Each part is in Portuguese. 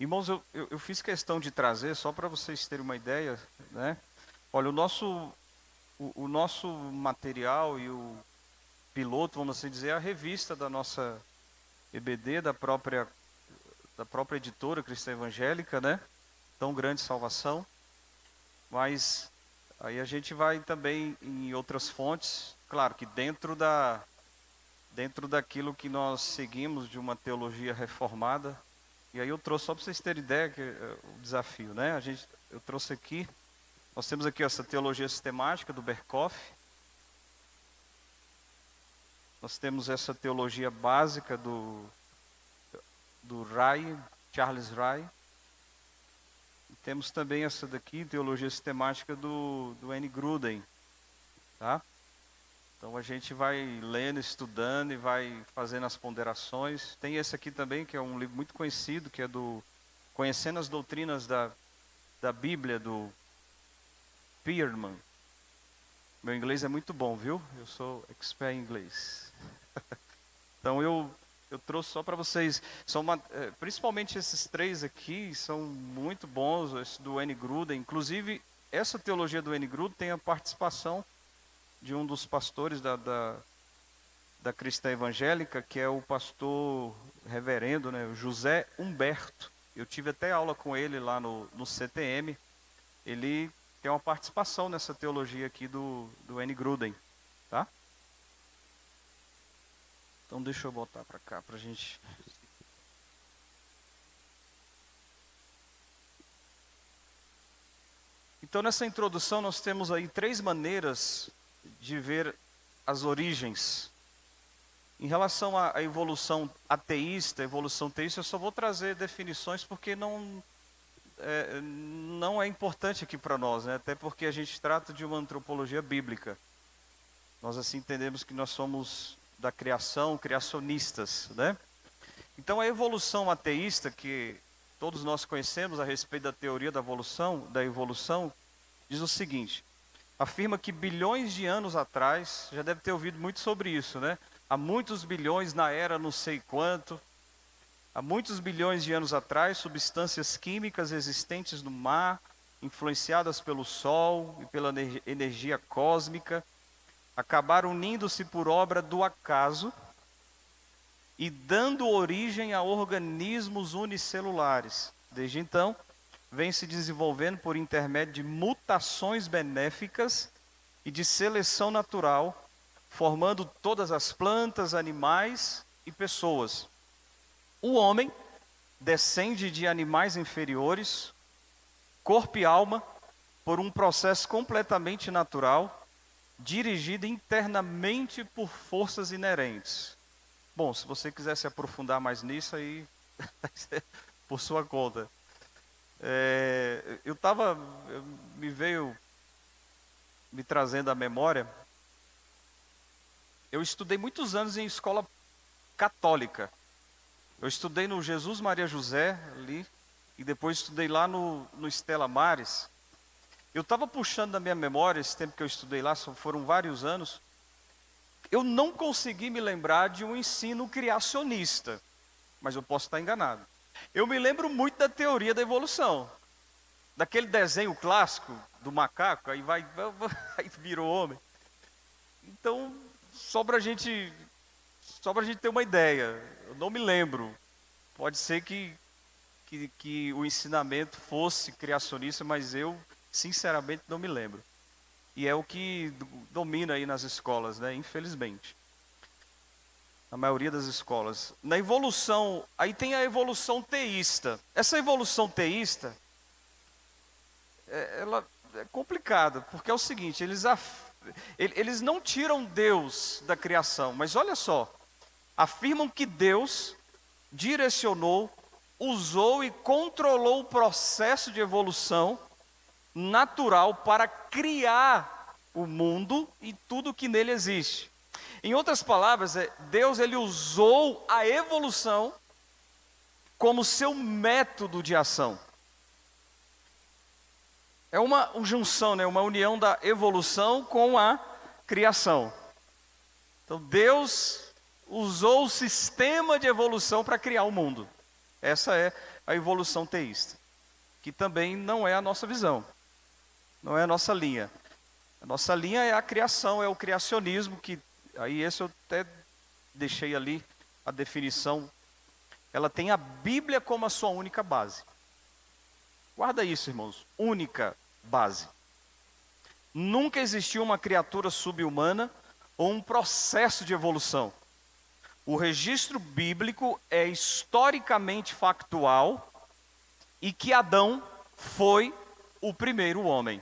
Irmãos, eu fiz questão de trazer, só para vocês terem uma ideia, né? Olha, o nosso material e o piloto, vamos assim dizer, é a revista da nossa EBD, da própria editora Cristã Evangélica, né? Tão Grande Salvação. Mas aí a gente vai também em outras fontes, claro que dentro daquilo que nós seguimos de uma teologia reformada. E aí eu trouxe, só para vocês terem ideia, que o desafio, né? Eu trouxe aqui, nós temos aqui essa teologia sistemática do Berkhof. Nós temos essa teologia básica do Ray, Charles Ray. E temos também essa daqui, teologia sistemática do N. Gruden, tá? Então a gente vai lendo, estudando e vai fazendo as ponderações. Tem esse aqui também, que é um livro muito conhecido, que é do Conhecendo as Doutrinas da Bíblia, do Pierman. Meu inglês é muito bom, viu? Eu sou expert em inglês. Então eu trouxe só para vocês. Principalmente esses três aqui são muito bons, esse do N. Gruden. Inclusive, essa teologia do N. Gruden tem a participação de um dos pastores da Cristã Evangélica, que é o pastor reverendo, né, José Humberto. Eu tive até aula com ele lá no CTM. Ele tem uma participação nessa teologia aqui do N. Gruden, tá? Então deixa eu botar para cá para a gente. Então nessa introdução nós temos aí 3 maneiras de ver as origens. Em relação à evolução teísta, eu só vou trazer definições porque não é importante aqui para nós, né? Até porque a gente trata de uma antropologia bíblica. Nós assim entendemos que nós somos da criação, criacionistas, né? Então a evolução ateísta, que todos nós conhecemos a respeito da teoria da evolução, diz o seguinte: afirma que bilhões de anos atrás, já deve ter ouvido muito sobre isso, né? Há muitos bilhões na era não sei quanto, há muitos bilhões de anos atrás, substâncias químicas existentes no mar, influenciadas pelo Sol e pela energia cósmica, acabaram unindo-se por obra do acaso e dando origem a organismos unicelulares. Desde então, vem se desenvolvendo por intermédio de mutações benéficas e de seleção natural, formando todas as plantas, animais e pessoas. O homem descende de animais inferiores, corpo e alma, por um processo completamente natural, dirigido internamente por forças inerentes. Bom, se você quiser se aprofundar mais nisso, aí por sua conta. Me veio me trazendo à memória. Eu estudei muitos anos em escola católica. Eu estudei no Jesus Maria José ali, e depois estudei lá no Stella Maris. Eu estava puxando da minha memória, esse tempo que eu estudei lá, foram vários anos. Eu não consegui me lembrar de um ensino criacionista, mas eu posso estar enganado. Eu me lembro muito da teoria da evolução, daquele desenho clássico do macaco, aí aí virou homem. Então, só para a gente ter uma ideia, eu não me lembro. Pode ser que o ensinamento fosse criacionista, mas eu, sinceramente, não me lembro. E é o que domina aí nas escolas, né? Infelizmente. Na maioria das escolas. Na evolução, aí tem a evolução teísta. Essa evolução teísta, ela é complicada, porque é o seguinte, eles não tiram Deus da criação, mas olha só, afirmam que Deus direcionou, usou e controlou o processo de evolução natural para criar o mundo e tudo que nele existe. Em outras palavras, Deus ele usou a evolução como seu método de ação. É uma junção, né? Uma união da evolução com a criação. Então Deus usou o sistema de evolução para criar o mundo. Essa é a evolução teísta, que também não é a nossa visão, não é a nossa linha. A nossa linha é a criação, é o criacionismo, que aí esse eu até deixei ali a definição. Ela tem a Bíblia como a sua única base. Guarda isso, irmãos, única base. Nunca existiu uma criatura subhumana ou um processo de evolução. O registro bíblico é historicamente factual e que Adão foi o primeiro homem.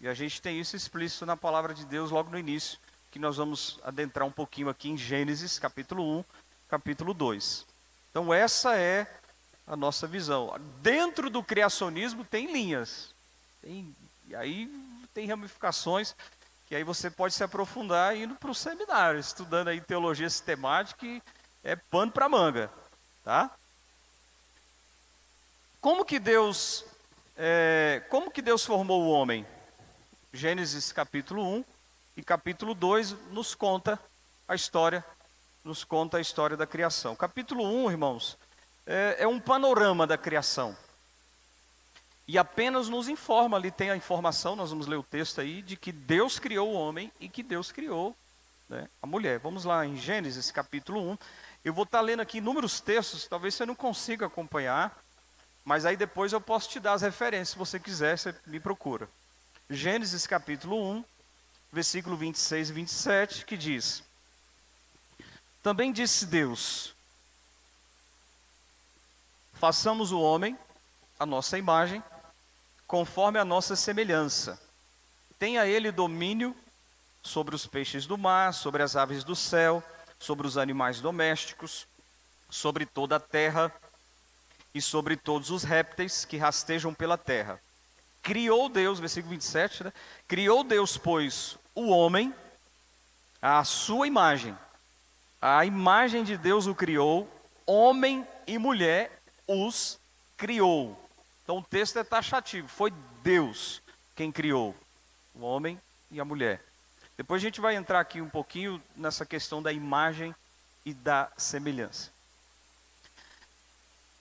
E a gente tem isso explícito na palavra de Deus logo no início, que nós vamos adentrar um pouquinho aqui em Gênesis, capítulo 1, capítulo 2. Então essa é a nossa visão. Dentro do criacionismo tem linhas, e aí tem ramificações, que aí você pode se aprofundar indo para o seminário, estudando aí teologia sistemática, e é pano para manga, tá? Como que Deus formou o homem? Gênesis capítulo 1 e capítulo 2 nos conta a história da criação. Capítulo 1, irmãos, é um panorama da criação. E apenas nos informa, ali tem a informação, nós vamos ler o texto aí, de que Deus criou o homem e que Deus criou, né, a mulher. Vamos lá em Gênesis capítulo 1. Eu vou estar lendo aqui inúmeros textos, talvez você não consiga acompanhar, mas aí depois eu posso te dar as referências, se você quiser, você me procura. Gênesis capítulo 1, versículo 26 e 27, que diz: Também disse Deus: façamos o homem à nossa imagem, conforme a nossa semelhança. Tenha ele domínio sobre os peixes do mar, sobre as aves do céu, sobre os animais domésticos, sobre toda a terra e sobre todos os répteis que rastejam pela terra. Criou Deus, versículo 27, né? Criou Deus, pois, o homem à sua imagem. A imagem de Deus o criou, homem e mulher os criou. Então o texto é taxativo, foi Deus quem criou o homem e a mulher. Depois a gente vai entrar aqui um pouquinho nessa questão da imagem e da semelhança.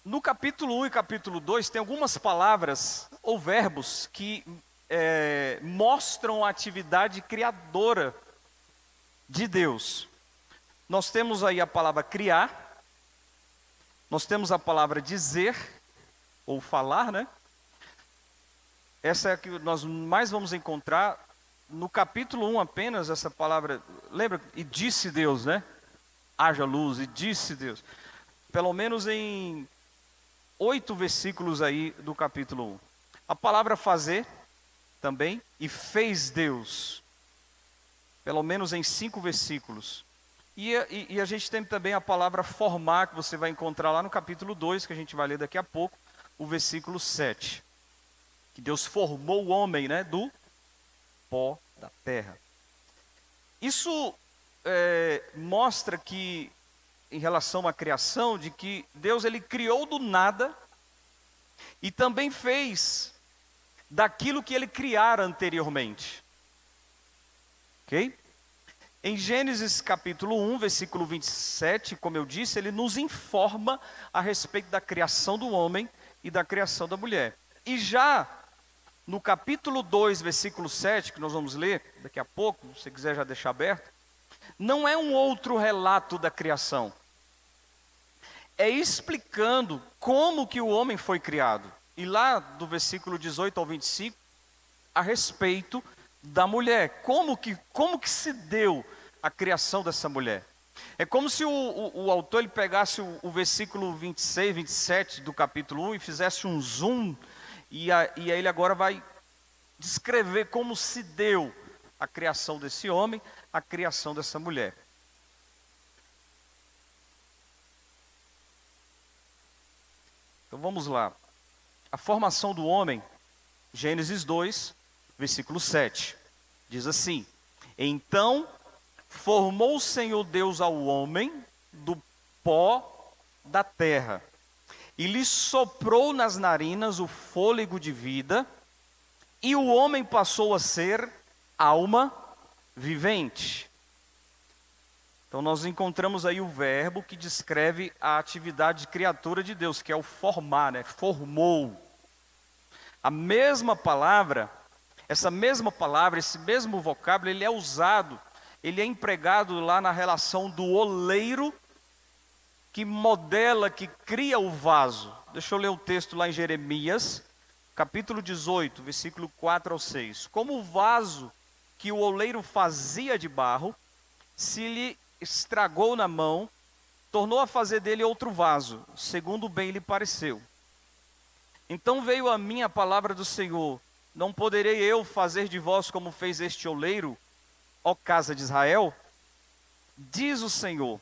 No capítulo 1 e capítulo 2 tem algumas palavras ou verbos que mostram a atividade criadora de Deus. Nós temos aí a palavra criar, nós temos a palavra dizer, ou falar, né? Essa é a que nós mais vamos encontrar. No capítulo 1 apenas, essa palavra, lembra? E disse Deus, né? Haja luz, e disse Deus. Pelo menos em 8 versículos aí do capítulo 1. A palavra fazer também, e fez Deus. Pelo menos em 5 versículos. E a gente tem também a palavra formar, que você vai encontrar lá no capítulo 2, que a gente vai ler daqui a pouco, o versículo 7. Que Deus formou o homem, né, do pó da terra. Isso mostra que, em relação à criação, de que Deus ele criou do nada e também fez daquilo que ele criara anteriormente. Ok? Em Gênesis capítulo 1, versículo 27, como eu disse, ele nos informa a respeito da criação do homem e da criação da mulher. E já no capítulo 2, versículo 7, que nós vamos ler daqui a pouco, se você quiser já deixar aberto, não é um outro relato da criação. É explicando como que o homem foi criado. E lá do versículo 18 ao 25, a respeito da mulher. Como que se deu a criação dessa mulher? É como se o autor ele pegasse o versículo 26, 27 do capítulo 1 e fizesse um zoom, e aí ele agora vai descrever como se deu a criação desse homem, a criação dessa mulher. Então vamos lá. A formação do homem, Gênesis 2, versículo 7, diz assim: Então formou o Senhor Deus ao homem do pó da terra, e lhe soprou nas narinas o fôlego de vida, e o homem passou a ser alma vivente. Então nós encontramos aí o verbo que descreve a atividade criadora de Deus, que é o formar, né? Formou. A mesma palavra, essa mesma palavra, esse mesmo vocábulo, ele é usado, ele é empregado lá na relação do oleiro que modela, que cria o vaso. Deixa eu ler o texto lá em Jeremias, capítulo 18, versículo 4 ao 6. Como o vaso que o oleiro fazia de barro, se lhe estragou na mão, tornou a fazer dele outro vaso, segundo bem lhe pareceu. Então veio a mim a palavra do Senhor: não poderei eu fazer de vós como fez este oleiro, ó casa de Israel? Diz o Senhor: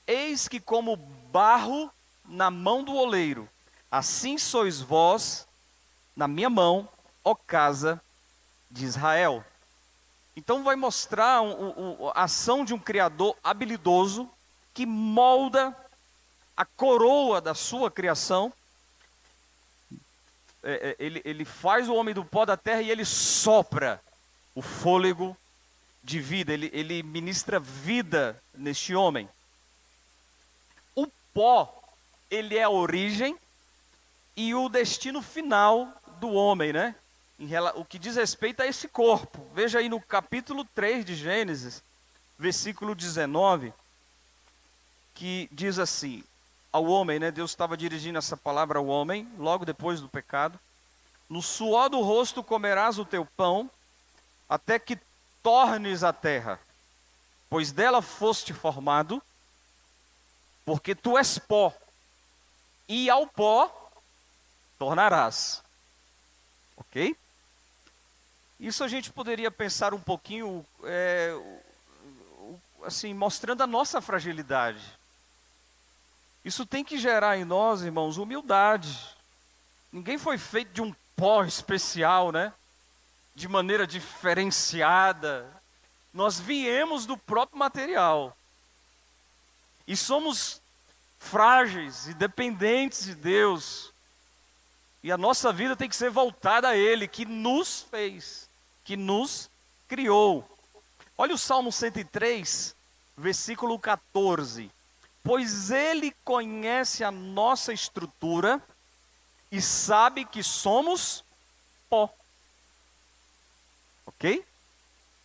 eis que como barro na mão do oleiro, assim sois vós na minha mão, ó casa de Israel. Então vai mostrar a ação de um Criador habilidoso, que molda a coroa da sua criação. Ele faz o homem do pó da terra e ele sopra o fôlego de vida, ele ministra vida neste homem. O pó, ele é a origem e o destino final do homem, né? O que diz respeito a esse corpo. Veja aí no capítulo 3 de Gênesis, versículo 19, que diz assim, ao homem, né? Deus estava dirigindo essa palavra ao homem, logo depois do pecado. No suor do rosto comerás o teu pão, até que tornes a terra, pois dela foste formado, porque tu és pó, e ao pó tornarás. Ok? Isso a gente poderia pensar um pouquinho, assim, mostrando a nossa fragilidade. Isso tem que gerar em nós, irmãos, humildade. Ninguém foi feito de um pó especial, né? De maneira diferenciada. Nós viemos do próprio material. E somos frágeis e dependentes de Deus. E a nossa vida tem que ser voltada a Ele, que nos fez, que nos criou. Olha o Salmo 103, versículo 14. Pois Ele conhece a nossa estrutura e sabe que somos pó. Ok?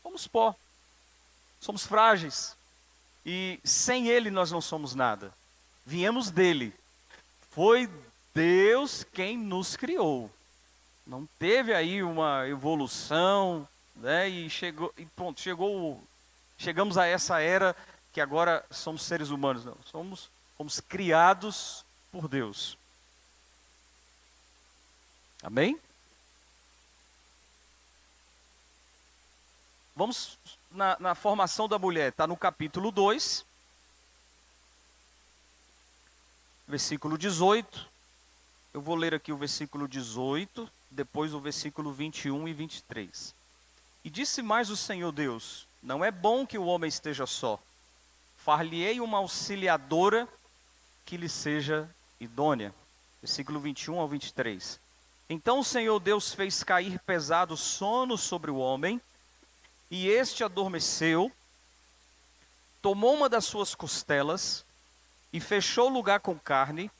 Somos pó. Somos frágeis. E sem Ele nós não somos nada. Viemos dele. Foi Deus quem nos criou. Não teve aí uma evolução, né? E pronto, chegamos a essa era que agora somos seres humanos. Não, fomos criados por Deus. Amém? Vamos na formação da mulher, está no capítulo 2, versículo 18. Eu vou ler aqui o versículo 18, depois o versículo 21 e 23. E disse mais o Senhor Deus: não é bom que o homem esteja só. Far-lhe-ei uma auxiliadora que lhe seja idônea. Versículo 21 ao 23. Então o Senhor Deus fez cair pesado sono sobre o homem, e este adormeceu, tomou uma das suas costelas, e fechou o lugar com carne,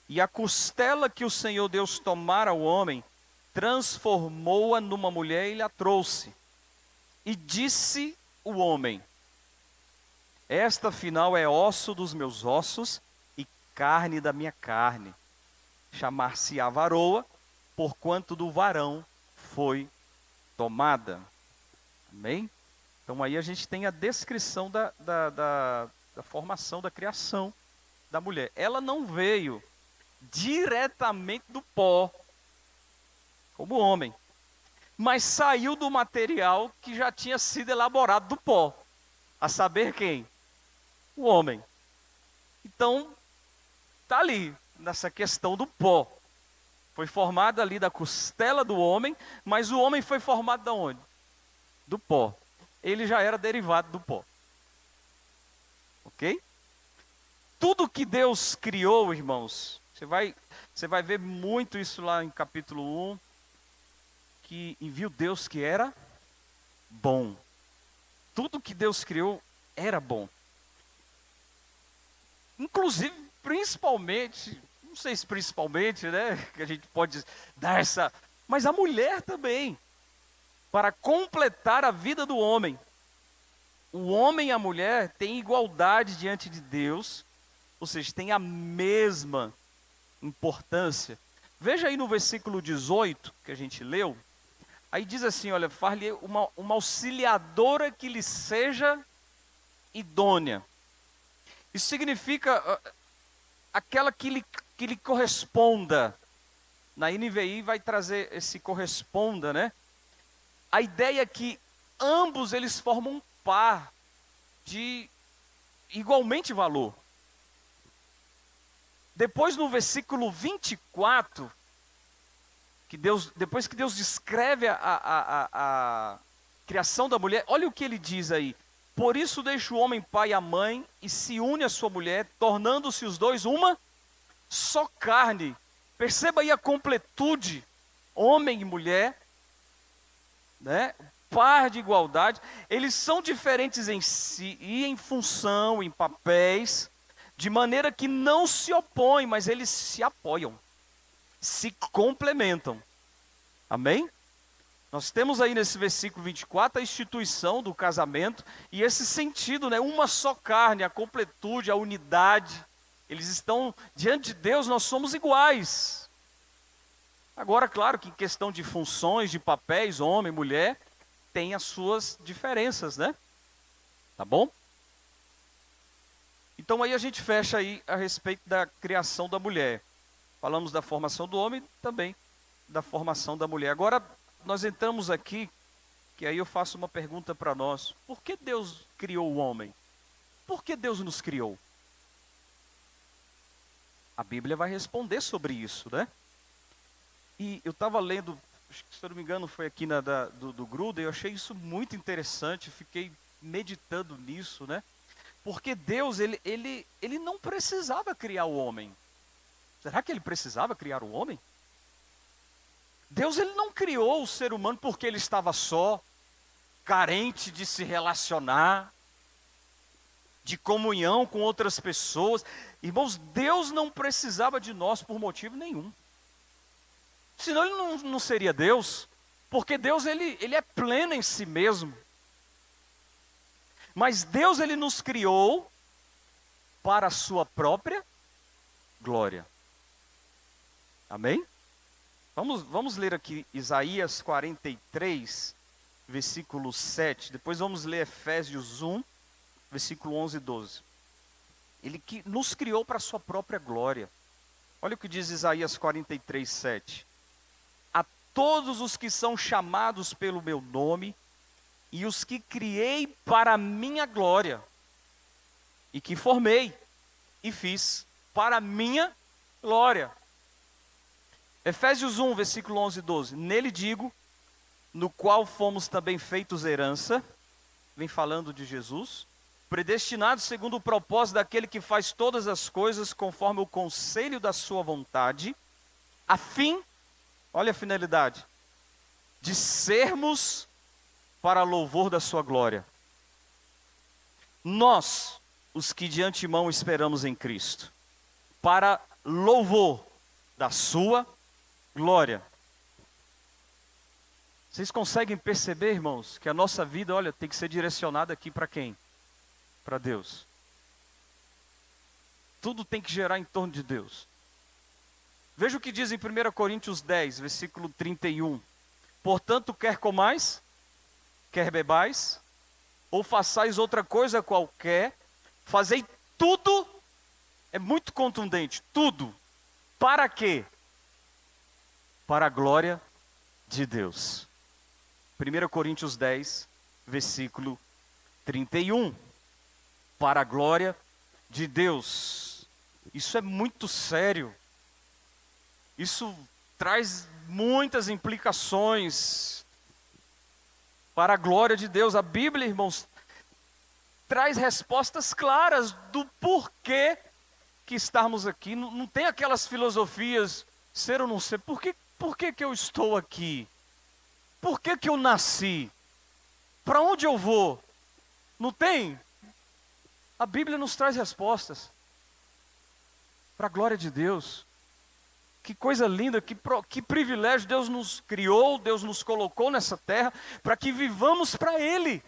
e a costela que o Senhor Deus tomara ao homem, transformou-a numa mulher e lhe a trouxe. E disse o homem: esta afinal é osso dos meus ossos e carne da minha carne. Chamar-se-á varoa, porquanto do varão foi tomada. Amém? Então aí a gente tem a descrição da formação, da criação da mulher. Ela não veio diretamente do pó, como homem, mas saiu do material que já tinha sido elaborado do pó. A saber quem? O homem. Então, está ali, nessa questão do pó. Foi formada ali da costela do homem, mas o homem foi formado de onde? Do pó. Ele já era derivado do pó. Ok? Tudo que Deus criou, irmãos, você vai ver muito isso lá em capítulo 1, que viu Deus que era bom. Tudo que Deus criou era bom. inclusive, principalmente, não sei se principalmente, né, que a gente pode dar essa, mas a mulher também, para completar a vida do homem. O homem e a mulher têm igualdade diante de Deus, ou seja, têm a mesma importância. Veja aí no versículo 18, que a gente leu, aí diz assim, olha, far-lhe uma auxiliadora que lhe seja idônea. Isso significa aquela que lhe corresponda. Na NVI vai trazer esse corresponda, né? A ideia é que ambos eles formam um par de igualmente valor. Depois no versículo 24, depois que Deus descreve a criação da mulher, olha o que ele diz aí. Por isso deixa o homem pai e a mãe e se une à sua mulher, tornando-se os dois uma só carne. Perceba aí a completude, homem e mulher, né? Par de igualdade. Eles são diferentes em si e em função, em papéis, de maneira que não se opõem, mas eles se apoiam, se complementam. Amém? Nós temos aí nesse versículo 24 a instituição do casamento e esse sentido, né? Uma só carne, a completude, a unidade. Eles estão diante de Deus, nós somos iguais. Agora, claro que em questão de funções, de papéis, homem, mulher, tem as suas diferenças, né? Tá bom? Então aí a gente fecha aí a respeito da criação da mulher. Falamos da formação do homem, também da formação da mulher. Agora nós entramos aqui, que aí eu faço uma pergunta para nós. Por que Deus criou o homem? Por que Deus nos criou? A Bíblia vai responder sobre isso, né? E eu estava lendo, acho que, se eu não me engano, foi aqui do Gruden, eu achei isso muito interessante, fiquei meditando nisso, né? Porque Deus, ele não precisava criar o homem. Será que ele precisava criar o homem? Deus, ele não criou o ser humano porque ele estava só, carente de se relacionar, de comunhão com outras pessoas. Irmãos, Deus não precisava de nós por motivo nenhum. Senão ele não seria Deus, porque Deus ele é pleno em si mesmo. Mas Deus ele nos criou para a sua própria glória. Amém? Vamos ler aqui Isaías 43, versículo 7. Depois vamos ler Efésios 1, versículo 11 e 12. Ele que nos criou para a sua própria glória. Olha o que diz Isaías 43, 7. A todos os que são chamados pelo meu nome, e os que criei para a minha glória, e que formei e fiz para a minha glória. Efésios 1, versículo 11 e 12. Nele digo, no qual fomos também feitos herança, vem falando de Jesus, predestinados segundo o propósito daquele que faz todas as coisas conforme o conselho da sua vontade, a fim, olha a finalidade, de sermos para louvor da sua glória. Nós, os que de antemão esperamos em Cristo, para louvor da sua glória. Vocês conseguem perceber, irmãos, que a nossa vida, olha, tem que ser direcionada aqui para quem? Para Deus. Tudo tem que gerar em torno de Deus. Veja o que diz em 1 Coríntios 10, versículo 31. Portanto, quer comais, quer bebais, ou façais outra coisa qualquer, fazei tudo, é muito contundente, tudo. Para quê? Para a glória de Deus. 1 Coríntios 10, versículo 31. Para a glória de Deus. Isso é muito sério. Isso traz muitas implicações para a glória de Deus. A Bíblia, irmãos, traz respostas claras do porquê que estamos aqui. Não tem aquelas filosofias, ser ou não ser. Por que que eu estou aqui? Por que que eu nasci? Para onde eu vou? Não tem? A Bíblia nos traz respostas. para a glória de Deus. Que coisa linda, que privilégio. Deus nos criou, Deus nos colocou nessa terra para que vivamos para Ele,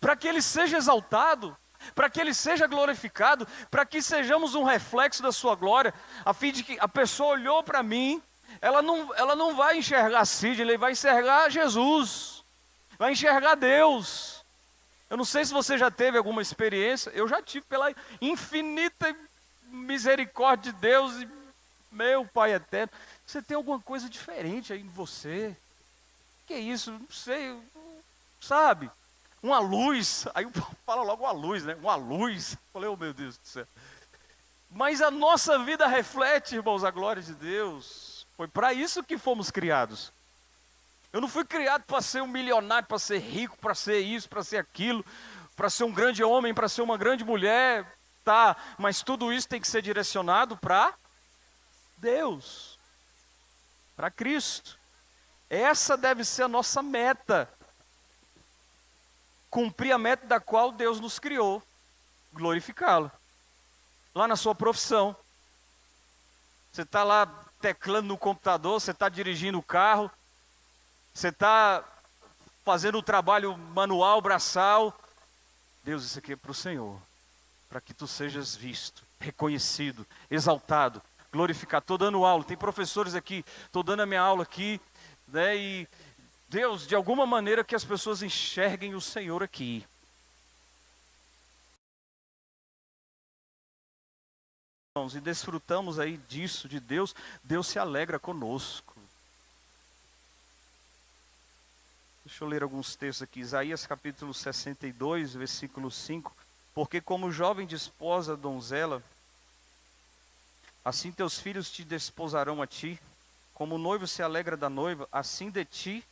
para que Ele seja exaltado, para que Ele seja glorificado, para que sejamos um reflexo da sua glória, a fim de que a pessoa olhou para mim, ela não vai enxergar Sidney, ele vai enxergar Jesus, vai enxergar Deus. Eu não sei se você já teve alguma experiência, eu já tive, pela infinita misericórdia de Deus, e meu Pai eterno, você tem alguma coisa diferente aí em você. Que é isso? Não sei, sabe? Uma luz, aí fala logo uma luz, né? Uma luz. Falei, oh meu Deus do céu. Mas a nossa vida reflete, irmãos, a glória de Deus. Foi para isso que fomos criados. Eu não fui criado para ser um milionário, para ser rico, para ser isso, para ser aquilo, para ser um grande homem, para ser uma grande mulher, tá? Mas tudo isso tem que ser direcionado para Deus, para Cristo. Essa deve ser a nossa meta. Cumprir a meta da qual Deus nos criou, glorificá-lo. Lá na sua profissão, você está lá teclando no computador, você está dirigindo o carro, você está fazendo o trabalho manual, braçal. Deus, isso aqui é para o Senhor, para que tu sejas visto, reconhecido, exaltado, glorificado. Estou dando aula, tem professores aqui, estou dando a minha aula aqui, né, e Deus, de alguma maneira que as pessoas enxerguem o Senhor aqui. E desfrutamos aí disso, de Deus, Deus se alegra conosco. Deixa eu ler alguns textos aqui, Isaías capítulo 62, versículo 5. Porque como jovem desposa a donzela, assim teus filhos te desposarão a ti, como o noivo se alegra da noiva, assim de ti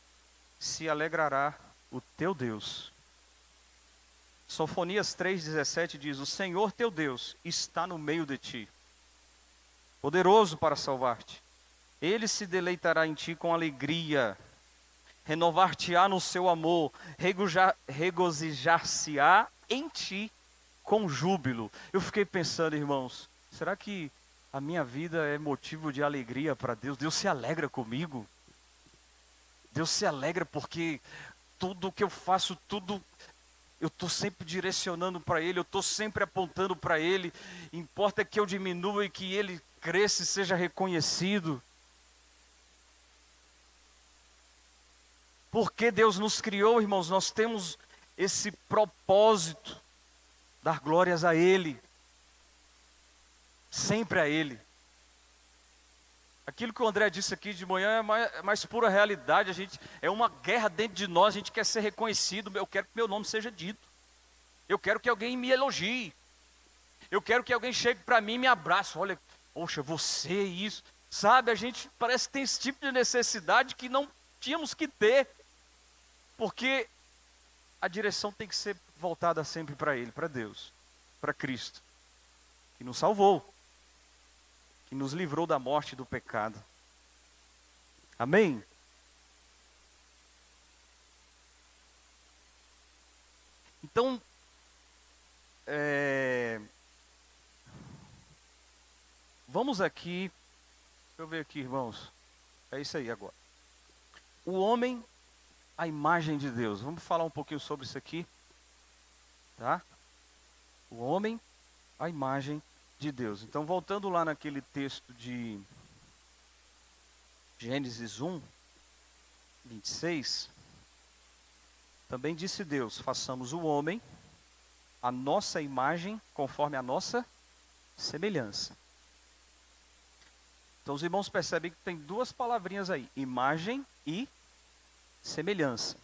se alegrará o teu Deus. Sofonias 3,17 diz: o Senhor teu Deus está no meio de ti, poderoso para salvar-te. Ele se deleitará em ti com alegria, renovar-te-á no seu amor, regozijar-se-á em ti com júbilo. Eu fiquei pensando, irmãos, será que a minha vida é motivo de alegria para Deus? Deus se alegra comigo? Deus se alegra porque tudo que eu faço, tudo, eu estou sempre direcionando para Ele, eu estou sempre apontando para Ele. Importa que eu diminua e que Ele cresça e seja reconhecido. Porque Deus nos criou, irmãos, nós temos esse propósito, dar glórias a Ele, sempre a Ele. Aquilo que o André disse aqui de manhã é mais pura realidade. É uma guerra dentro de nós, a gente quer ser reconhecido. Eu quero que meu nome seja dito. Eu quero que alguém me elogie. Eu quero que alguém chegue para mim e me abrace. Olha, poxa, você isso. Sabe, a gente parece que tem esse tipo de necessidade que não tínhamos que ter. Porque a direção tem que ser voltada sempre para Ele, para Deus, para Cristo, que nos salvou, que nos livrou da morte e do pecado. Amém? Então, vamos aqui, deixa eu ver aqui, irmãos, é isso aí agora. O homem, a imagem de Deus, vamos falar um pouquinho sobre isso aqui, tá? O homem, a imagem de Deus. Então, voltando lá naquele texto de Gênesis 1, 26, também disse Deus: façamos o homem a nossa imagem, conforme a nossa semelhança. Então os irmãos percebem que tem duas palavrinhas aí, imagem e semelhança.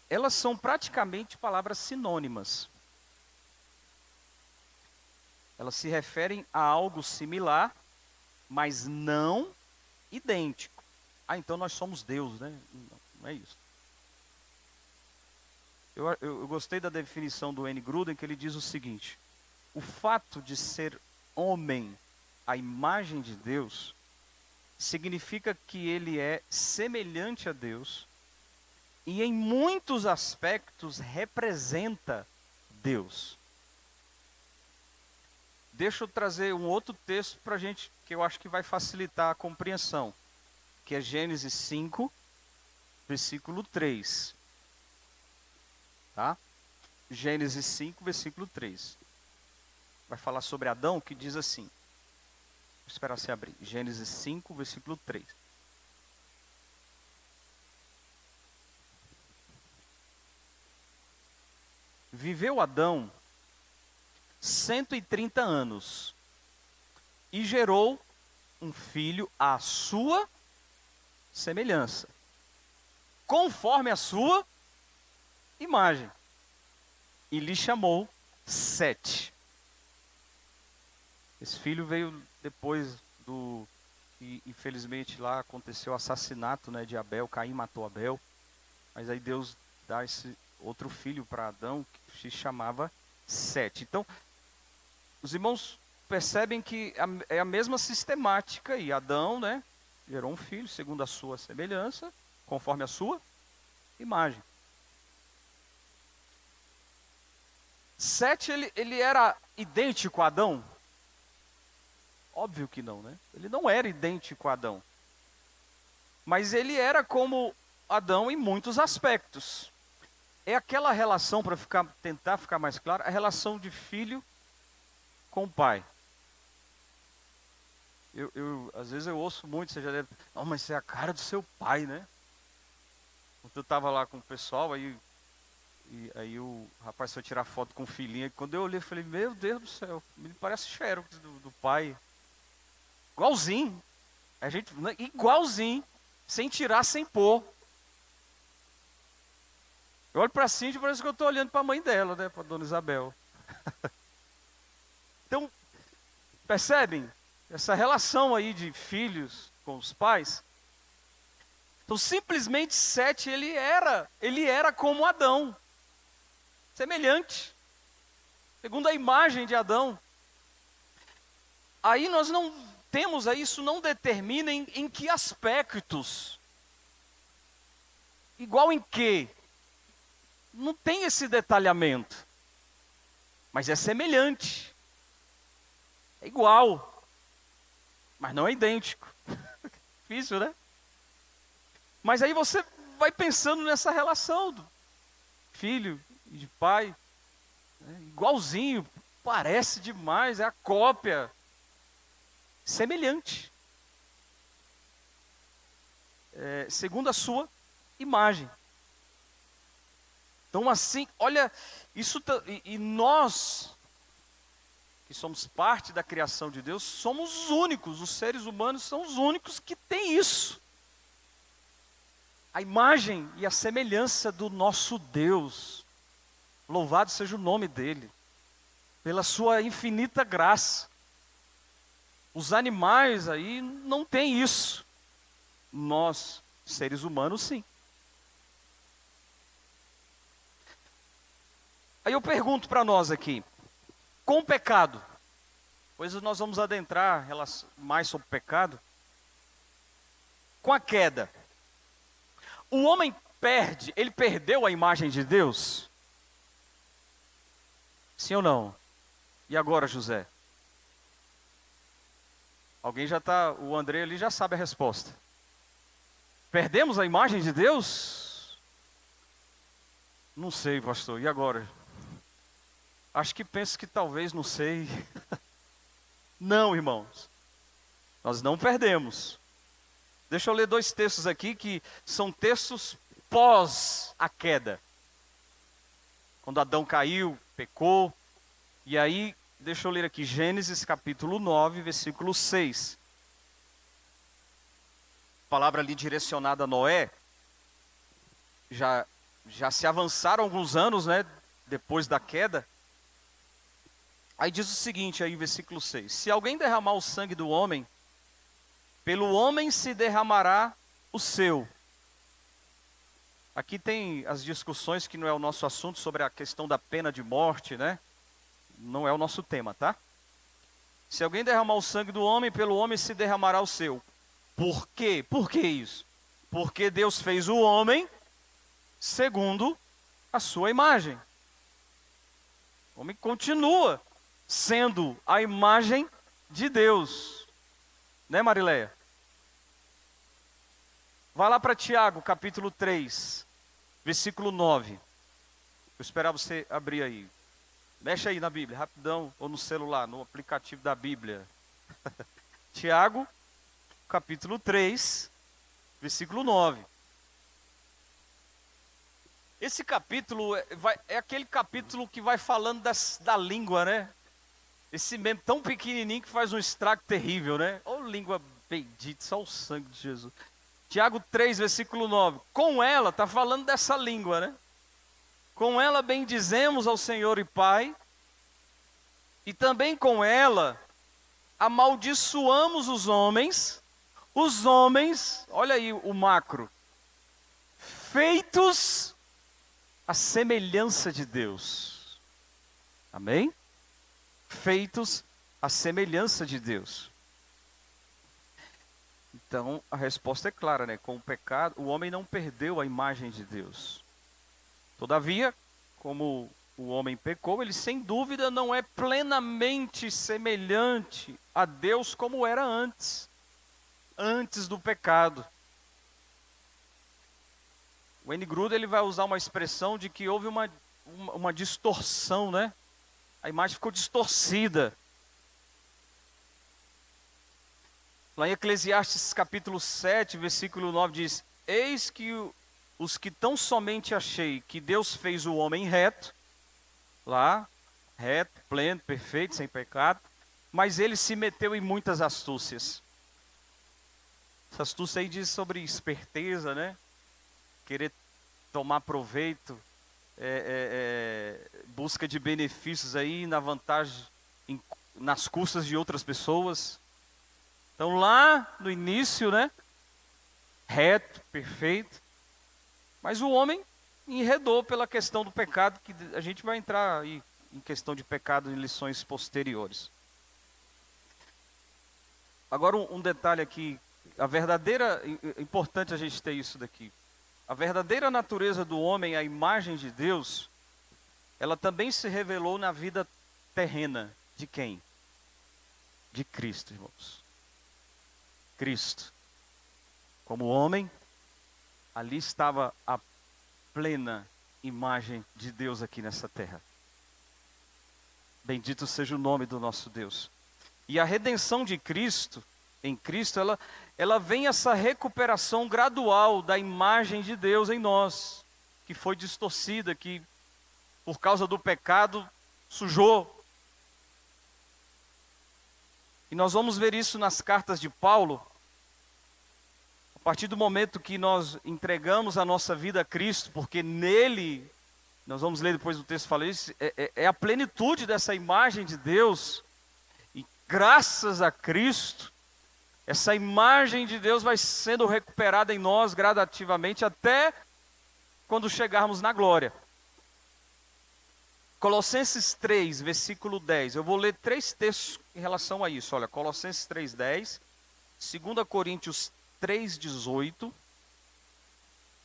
Elas são praticamente palavras sinônimas. Elas se referem a algo similar, mas não idêntico. Ah, então nós somos Deus, né? Não é isso. Eu gostei da definição do N. Gruden, que ele diz o seguinte: o fato de ser homem, a imagem de Deus, significa que ele é semelhante a Deus e em muitos aspectos representa Deus. Deixa eu trazer um outro texto para a gente, que eu acho que vai facilitar a compreensão, que é Gênesis 5, versículo 3. Tá? Gênesis 5, versículo 3. Vai falar sobre Adão, que diz assim. Vou esperar você abrir. Gênesis 5, versículo 3. Viveu Adão 130 anos e gerou um filho à sua semelhança, conforme a sua imagem, e lhe chamou Sete. Esse filho veio depois e infelizmente lá aconteceu o assassinato, né, de Abel. Caim matou Abel, mas aí Deus dá esse outro filho para Adão, que se chamava Sete. Então, os irmãos percebem que é a mesma sistemática, e Adão, né, gerou um filho segundo a sua semelhança, conforme a sua imagem. Sete, ele era idêntico a Adão? Óbvio que não, né? Ele não era idêntico a Adão. Mas ele era como Adão em muitos aspectos. É aquela relação, para tentar ficar mais claro, a relação de filho com o pai. Às vezes eu ouço muito, você já deve... Não, mas você é a cara do seu pai, né? Eu estava lá com o pessoal, aí o rapaz foi tirar foto com o filhinho. E quando eu olhei, eu falei, meu Deus do céu, me parece Xerox do pai. Igualzinho. A gente, igualzinho, sem tirar, sem pôr. Eu olho para a Cindy e parece que eu estou olhando para a mãe dela, né? Para a dona Isabel. Então, percebem? Essa relação aí de filhos com os pais. Então, simplesmente Sete, ele era como Adão. Semelhante. Segundo a imagem de Adão. Aí nós não temos, aí isso não determina em que aspectos. Igual em quê? Não tem esse detalhamento. Mas é semelhante. É igual. Mas não é idêntico. Difícil, né? Mas aí você vai pensando nessa relação do filho e de pai. Né? Igualzinho. Parece demais. É a cópia. Semelhante. Segundo a sua imagem. Então assim, olha, isso e nós, que somos parte da criação de Deus, somos os únicos, os seres humanos são os únicos que têm isso. A imagem e a semelhança do nosso Deus. Louvado seja o nome dele, pela sua infinita graça. Os animais aí não têm isso. Nós, seres humanos, sim. Aí eu pergunto para nós aqui, com o pecado, pois nós vamos adentrar mais sobre o pecado, com a queda, o homem ele perdeu a imagem de Deus? Sim ou não? E agora, José? Alguém já está, o André ali já sabe a resposta. Perdemos a imagem de Deus? Não sei, pastor, e agora? Acho que penso que talvez, não sei. Não, irmãos. Nós não perdemos. Deixa eu ler 2 textos aqui que são textos pós a queda. Quando Adão caiu, pecou. E aí, deixa eu ler aqui, Gênesis capítulo 9, versículo 6. Palavra ali direcionada a Noé. Já se avançaram alguns anos, né? Depois da queda. Aí diz o seguinte, aí versículo 6. Se alguém derramar o sangue do homem, pelo homem se derramará o seu. Aqui tem as discussões, que não é o nosso assunto, sobre a questão da pena de morte, né? Não é o nosso tema, tá? Se alguém derramar o sangue do homem, pelo homem se derramará o seu. Por quê? Por que isso? Porque Deus fez o homem segundo a sua imagem. O homem continua sendo a imagem de Deus. Né, Marileia? Vai lá para Tiago, capítulo 3, versículo 9. Vou esperar você abrir aí. Mexe aí na Bíblia, rapidão, ou no celular, no aplicativo da Bíblia. Tiago, capítulo 3, versículo 9. Esse capítulo é aquele capítulo que vai falando da língua, né? Esse membro tão pequenininho que faz um estrago terrível, né? Ô língua bendita, só o sangue de Jesus. Tiago 3, versículo 9. Com ela, está falando dessa língua, né? Com ela bendizemos ao Senhor e Pai, e também com ela amaldiçoamos os homens, olha aí o macro, feitos à semelhança de Deus. Amém? Feitos à semelhança de Deus. Então, a resposta é clara, né? Com o pecado, o homem não perdeu a imagem de Deus. Todavia, como o homem pecou, ele sem dúvida não é plenamente semelhante a Deus como era antes do pecado. O Wayne Grudem ele vai usar uma expressão de que houve uma distorção, né? A imagem ficou distorcida. Lá em Eclesiastes capítulo 7, versículo 9 diz: eis que os que tão somente achei que Deus fez o homem reto, lá, reto, pleno, perfeito, sem pecado, mas ele se meteu em muitas astúcias. Essa astúcia aí diz sobre esperteza, né? Querer tomar proveito, busca de benefícios aí na vantagem, nas custas de outras pessoas. Então lá no início, né? Reto, perfeito. Mas o homem enredou pela questão do pecado, que a gente vai entrar aí em questão de pecado em lições posteriores. Agora um detalhe aqui, importante a gente ter isso daqui. A verdadeira natureza do homem, a imagem de Deus, ela também se revelou na vida terrena. De quem? De Cristo, irmãos. Cristo. Como homem, ali estava a plena imagem de Deus aqui nessa terra. Bendito seja o nome do nosso Deus. E a redenção de Cristo, em Cristo, ela vem essa recuperação gradual da imagem de Deus em nós, que foi distorcida, que por causa do pecado sujou. E nós vamos ver isso nas cartas de Paulo. A partir do momento que nós entregamos a nossa vida a Cristo, porque nele, nós vamos ler depois do texto que fala isso, é a plenitude dessa imagem de Deus, e graças a Cristo, essa imagem de Deus vai sendo recuperada em nós gradativamente, até quando chegarmos na glória. Colossenses 3, versículo 10, eu vou ler 3 textos em relação a isso, olha, Colossenses 3, 10, 2 Coríntios 3, 18,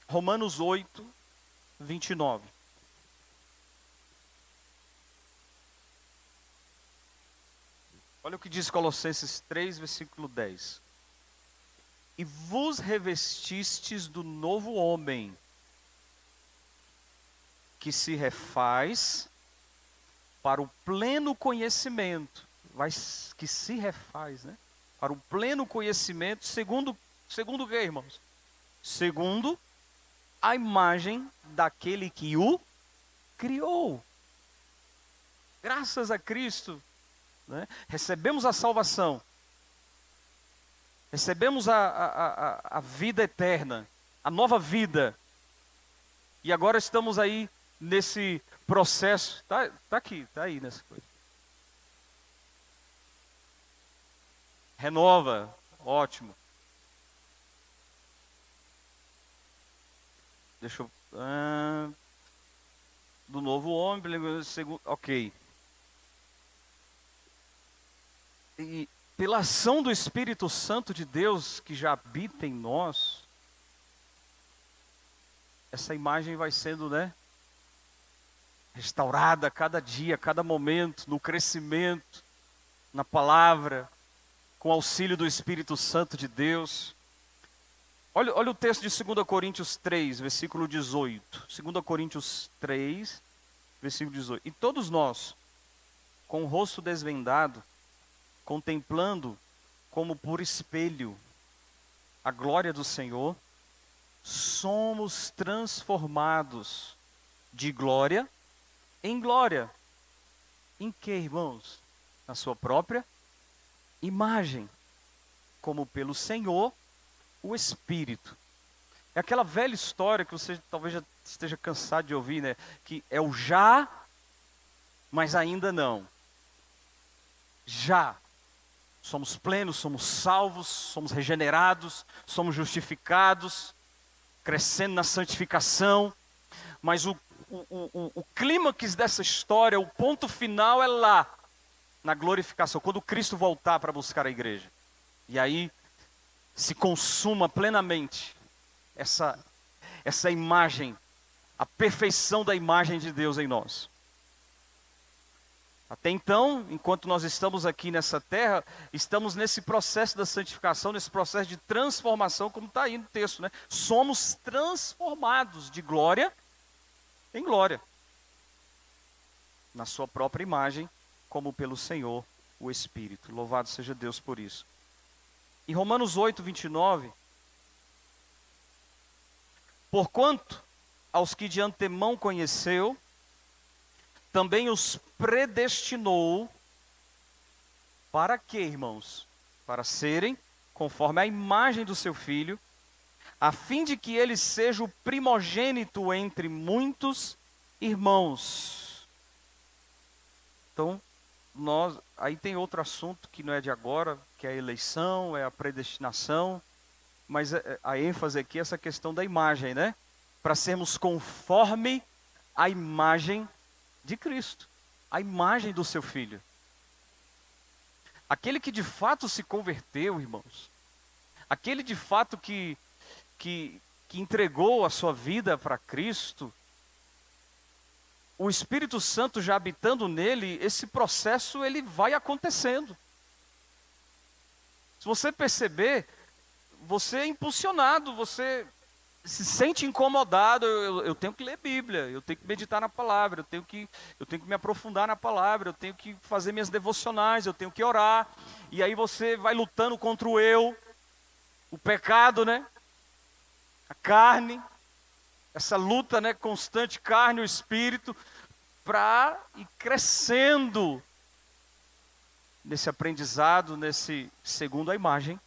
Romanos 8, 29. Olha o que diz Colossenses 3, versículo 10. E vos revestistes do novo homem, que se refaz para o pleno conhecimento. Que se refaz, né? Para o pleno conhecimento, segundo o que, irmãos? Segundo a imagem daquele que o criou. Graças a Cristo, né? Recebemos a salvação, recebemos a vida eterna, a nova vida, e agora estamos aí nesse processo, tá aqui, tá aí nessa coisa. Renova, ótimo. Deixa eu... do novo homem, segundo, ok. E pela ação do Espírito Santo de Deus, que já habita em nós, essa imagem vai sendo, né, restaurada a cada dia, a cada momento, no crescimento, na palavra, com auxílio do Espírito Santo de Deus. Olha o texto de 2 Coríntios 3, versículo 18. 2 Coríntios 3, versículo 18. E todos nós, com o rosto desvendado, contemplando como por espelho a glória do Senhor, somos transformados de glória em glória. Em que, irmãos? Na sua própria imagem, como pelo Senhor, o Espírito. É aquela velha história que você talvez já esteja cansado de ouvir, né? Que é o já, mas ainda não. Já. Somos plenos, somos salvos, somos regenerados, somos justificados, crescendo na santificação. Mas o clímax dessa história, o ponto final é lá, na glorificação, quando Cristo voltar para buscar a igreja. E aí se consuma plenamente essa imagem, a perfeição da imagem de Deus em nós. Até então, enquanto nós estamos aqui nessa terra, estamos nesse processo da santificação, nesse processo de transformação, como está aí no texto, né? Somos transformados de glória em glória, na sua própria imagem, como pelo Senhor, o Espírito. Louvado seja Deus por isso. Em Romanos 8, 29, porquanto aos que de antemão conheceu, também os predestinou, para quê, irmãos? Para serem conforme a imagem do seu Filho, a fim de que ele seja o primogênito entre muitos irmãos. Então, aí tem outro assunto que não é de agora, que é a eleição, é a predestinação, mas a ênfase aqui é essa questão da imagem, né? Para sermos conforme a imagem de Cristo, a imagem do seu Filho. Aquele que de fato se converteu, irmãos, aquele de fato que entregou a sua vida para Cristo, o Espírito Santo já habitando nele, esse processo ele vai acontecendo. Se você perceber, você é impulsionado, você se sente incomodado. Eu tenho que ler Bíblia, eu tenho que meditar na palavra, eu tenho que me aprofundar na palavra, eu tenho que fazer minhas devocionais, eu tenho que orar. E aí você vai lutando contra o eu, o pecado, né? A carne, essa luta, né, constante, carne e o espírito, para ir crescendo nesse aprendizado, segundo a imagem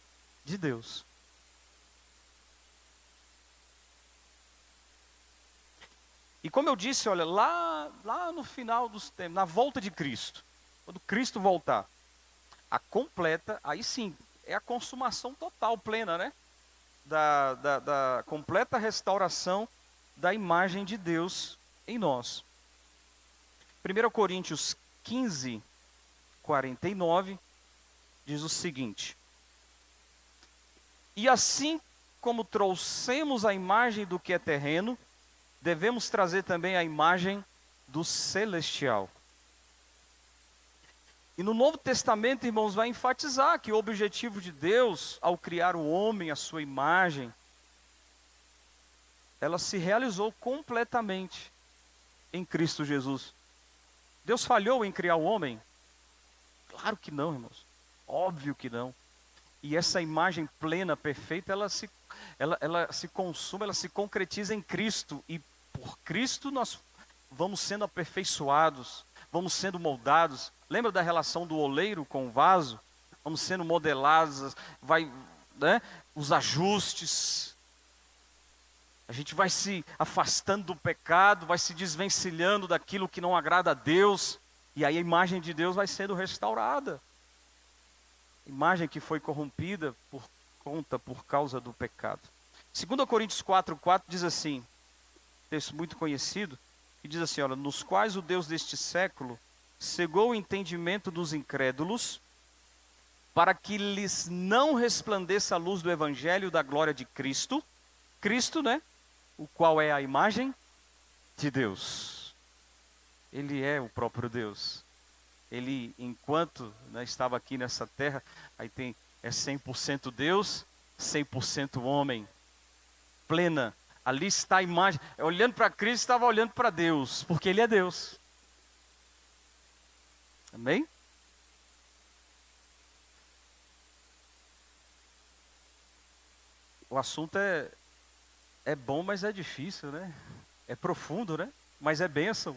de Deus. E como eu disse, olha, lá no final dos tempos, na volta de Cristo, quando Cristo voltar, a completa, aí sim, é a consumação total, plena, né? Da completa restauração da imagem de Deus em nós. 1 Coríntios 15, 49, diz o seguinte: e assim como trouxemos a imagem do que é terreno, devemos trazer também a imagem do celestial. E no Novo Testamento, irmãos, vai enfatizar que o objetivo de Deus, ao criar o homem à sua imagem, ela se realizou completamente em Cristo Jesus. Deus falhou em criar o homem? Claro que não, irmãos. Óbvio que não. E essa imagem plena, perfeita, ela se consuma, ela se concretiza em Cristo. E por Cristo nós vamos sendo aperfeiçoados, vamos sendo moldados. Lembra da relação do oleiro com o vaso? Vamos sendo modelados, os ajustes. A gente vai se afastando do pecado, vai se desvencilhando daquilo que não agrada a Deus. E aí a imagem de Deus vai sendo restaurada. Imagem que foi corrompida por causa do pecado. 2 Coríntios 4:4 diz assim, texto muito conhecido, que diz assim, olha, nos quais o Deus deste século cegou o entendimento dos incrédulos, para que lhes não resplandeça a luz do evangelho da glória de Cristo. Cristo, né? O qual é a imagem de Deus. Ele é o próprio Deus. Ele, enquanto, né, estava aqui nessa terra, aí é 100% Deus, 100% homem, plena. Ali está a imagem. Olhando para Cristo, estava olhando para Deus, porque Ele é Deus. Amém? O assunto é bom, mas é difícil, né? É profundo, né? Mas é bênção.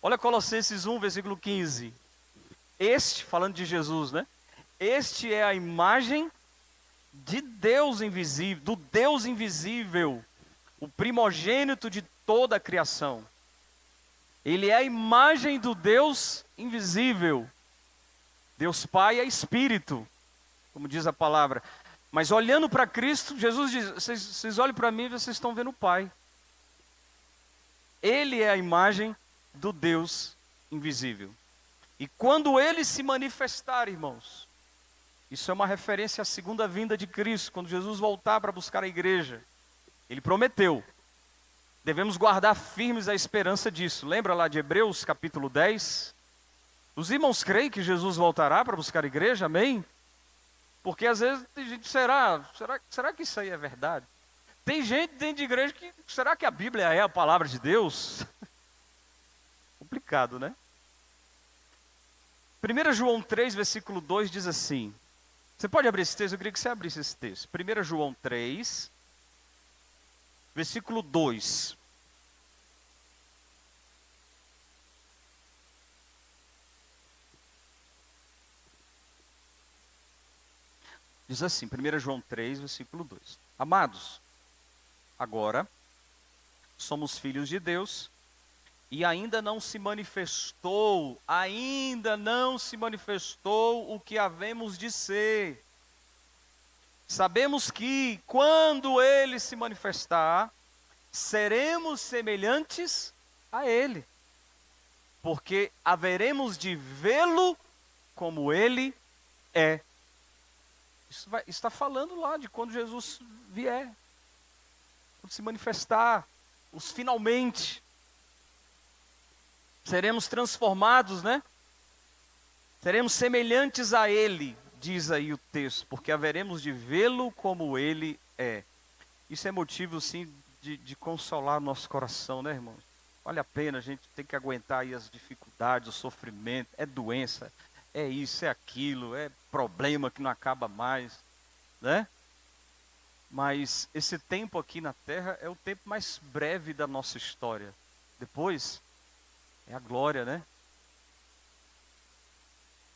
Olha Colossenses 1, versículo 15. Este, falando de Jesus, né? Este é a imagem de Deus invisível, do Deus invisível, o primogênito de toda a criação. Ele é a imagem do Deus invisível. Deus Pai é Espírito, como diz a palavra. Mas olhando para Cristo, Jesus diz, vocês olhem para mim e vocês estão vendo o Pai. Ele é a imagem do Deus invisível. E quando Ele se manifestar, irmãos, isso é uma referência à segunda vinda de Cristo, quando Jesus voltar para buscar a igreja. Ele prometeu. Devemos guardar firmes a esperança disso. Lembra lá de Hebreus capítulo 10? Os irmãos creem que Jesus voltará para buscar a igreja? Amém? Porque às vezes tem gente, será que isso aí é verdade? Tem gente dentro de igreja que, será que a Bíblia é a palavra de Deus? Complicado, né? 1 João 3, versículo 2 diz assim. Você pode abrir esse texto? Eu queria que você abrisse esse texto. 1 João 3, versículo 2. Diz assim, 1 João 3, versículo 2. Amados, agora somos filhos de Deus e ainda não se manifestou o que havemos de ser. Sabemos que quando Ele se manifestar, seremos semelhantes a Ele, porque haveremos de vê-lo como Ele é. Isso está falando lá de quando Jesus vier, quando se manifestar, os finalmente. Seremos transformados, né? Seremos semelhantes a Ele, diz aí o texto, porque haveremos de vê-lo como Ele é. Isso é motivo, sim, de consolar o nosso coração, né, irmãos? Vale a pena, a gente tem que aguentar aí as dificuldades, o sofrimento, é doença, é isso, é aquilo, é problema que não acaba mais, né? Mas esse tempo aqui na terra é o tempo mais breve da nossa história. Depois é a glória, né?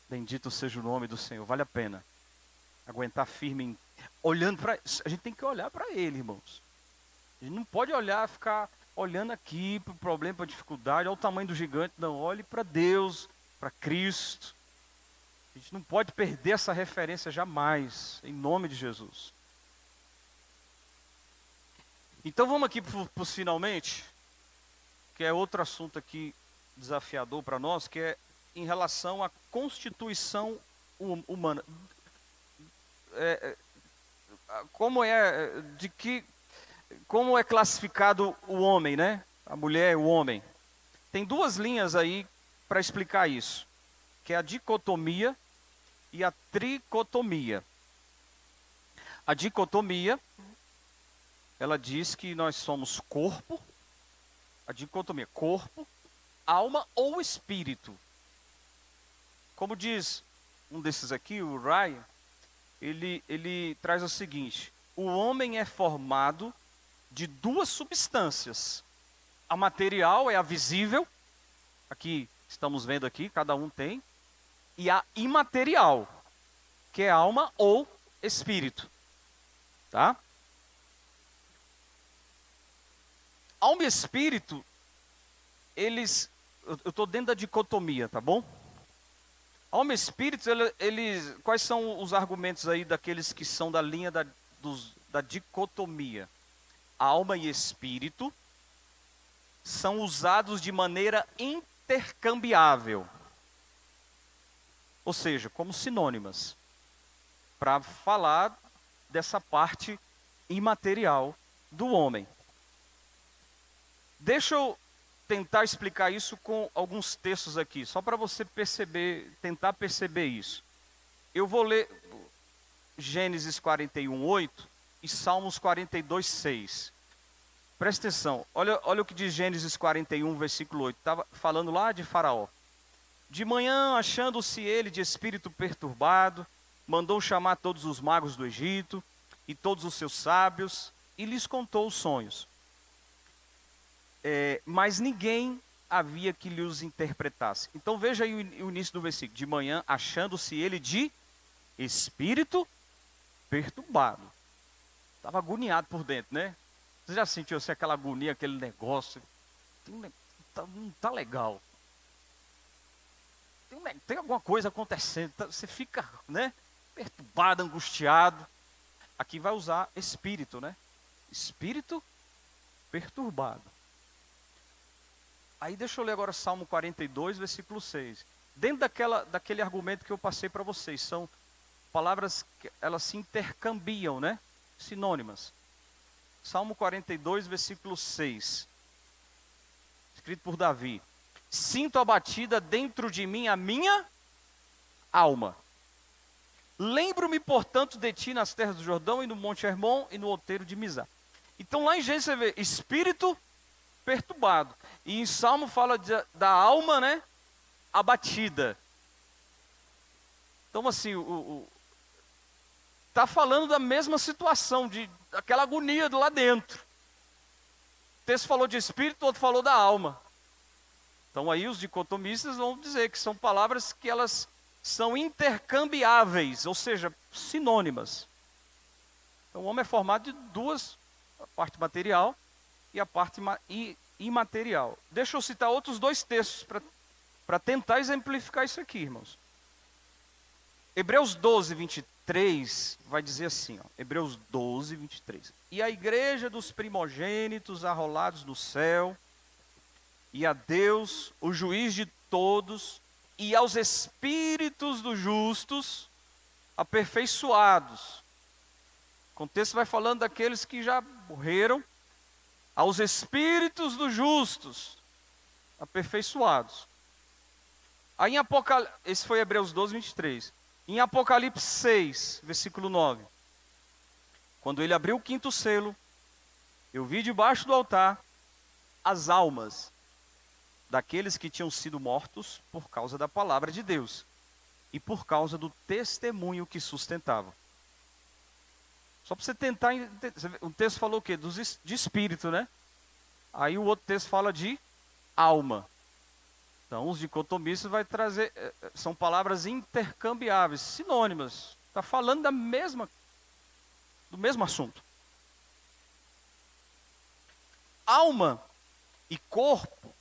Bendito seja o nome do Senhor. Vale a pena aguentar firme, olhando para... A gente tem que olhar para Ele, irmãos. A gente não pode ficar olhando aqui para o problema, para a dificuldade, olha o tamanho do gigante. Não, olhe para Deus, para Cristo. A gente não pode perder essa referência jamais, em nome de Jesus. Então vamos aqui para os finalmente, que é outro assunto aqui desafiador para nós, que é em relação à constituição humana. Como é classificado o homem, né? A mulher e o homem. Tem duas linhas aí para explicar isso, que é a dicotomia e a tricotomia. A dicotomia, ela diz que nós somos corpo, a dicotomia, corpo, alma ou espírito. Como diz um desses aqui, o Ryan, ele traz o seguinte: o homem é formado de duas substâncias. A material é a visível, aqui estamos vendo aqui, cada um tem, e a imaterial, que é alma ou espírito. Tá? Alma e espírito, eu estou dentro da dicotomia, tá bom? Alma e espírito, quais são os argumentos aí daqueles que são da linha da dicotomia? Alma e espírito são usados de maneira intercambiável, ou seja, como sinônimas, para falar dessa parte imaterial do homem. Deixa eu tentar explicar isso com alguns textos aqui, só para você perceber, tentar perceber isso. Eu vou ler Gênesis 41:8 e Salmos 42:6. Presta atenção, olha o que diz Gênesis 41, versículo 8. Estava falando lá de Faraó. De manhã, achando-se ele de espírito perturbado, mandou chamar todos os magos do Egito e todos os seus sábios e lhes contou os sonhos. Mas ninguém havia que lhe os interpretasse. Então veja aí o início do versículo. De manhã, achando-se ele de espírito perturbado. Estava agoniado por dentro, né? Você já sentiu assim, aquela agonia, aquele negócio? Não está legal. Tem alguma coisa acontecendo. Você fica, né, perturbado, angustiado. Aqui vai usar espírito, né? Espírito perturbado. Aí deixa eu ler agora Salmo 42, versículo 6. Dentro daquele argumento que eu passei para vocês, são palavras que elas se intercambiam, né? Sinônimas. Salmo 42, versículo 6. Escrito por Davi. Sinto abatida dentro de mim a minha alma. Lembro-me, portanto, de ti nas terras do Jordão e no Monte Hermon e no outeiro de Mizar. Então lá em Gênesis você vê espírito perturbado. E em Salmo fala da alma, né, abatida. Então assim, está falando da mesma situação, daquela agonia lá dentro. O texto falou de espírito, o outro falou da alma. Então aí os dicotomistas vão dizer que são palavras que elas são intercambiáveis, ou seja, sinônimas. Então o homem é formado de duas, a parte material e a parte imaterial. Deixa eu citar outros dois textos para tentar exemplificar isso aqui, irmãos. Hebreus 12, 23 vai dizer assim, ó, Hebreus 12, 23. E a igreja dos primogênitos arrolados no céu, e a Deus, o juiz de todos, e aos espíritos dos justos, aperfeiçoados. O contexto vai falando daqueles que já morreram, aos espíritos dos justos, aperfeiçoados. Aí em Apocalipse, esse foi Hebreus 12, 23. Em Apocalipse 6, versículo 9. Quando ele abriu o quinto selo, eu vi debaixo do altar as almas daqueles que tinham sido mortos por causa da palavra de Deus e por causa do testemunho que sustentavam. Só para você tentar entender, o texto falou o quê? De espírito, né? Aí o outro texto fala de alma. Então os dicotomistas vai trazer, são palavras intercambiáveis, sinônimas. Está falando do mesmo assunto. Alma e corpo,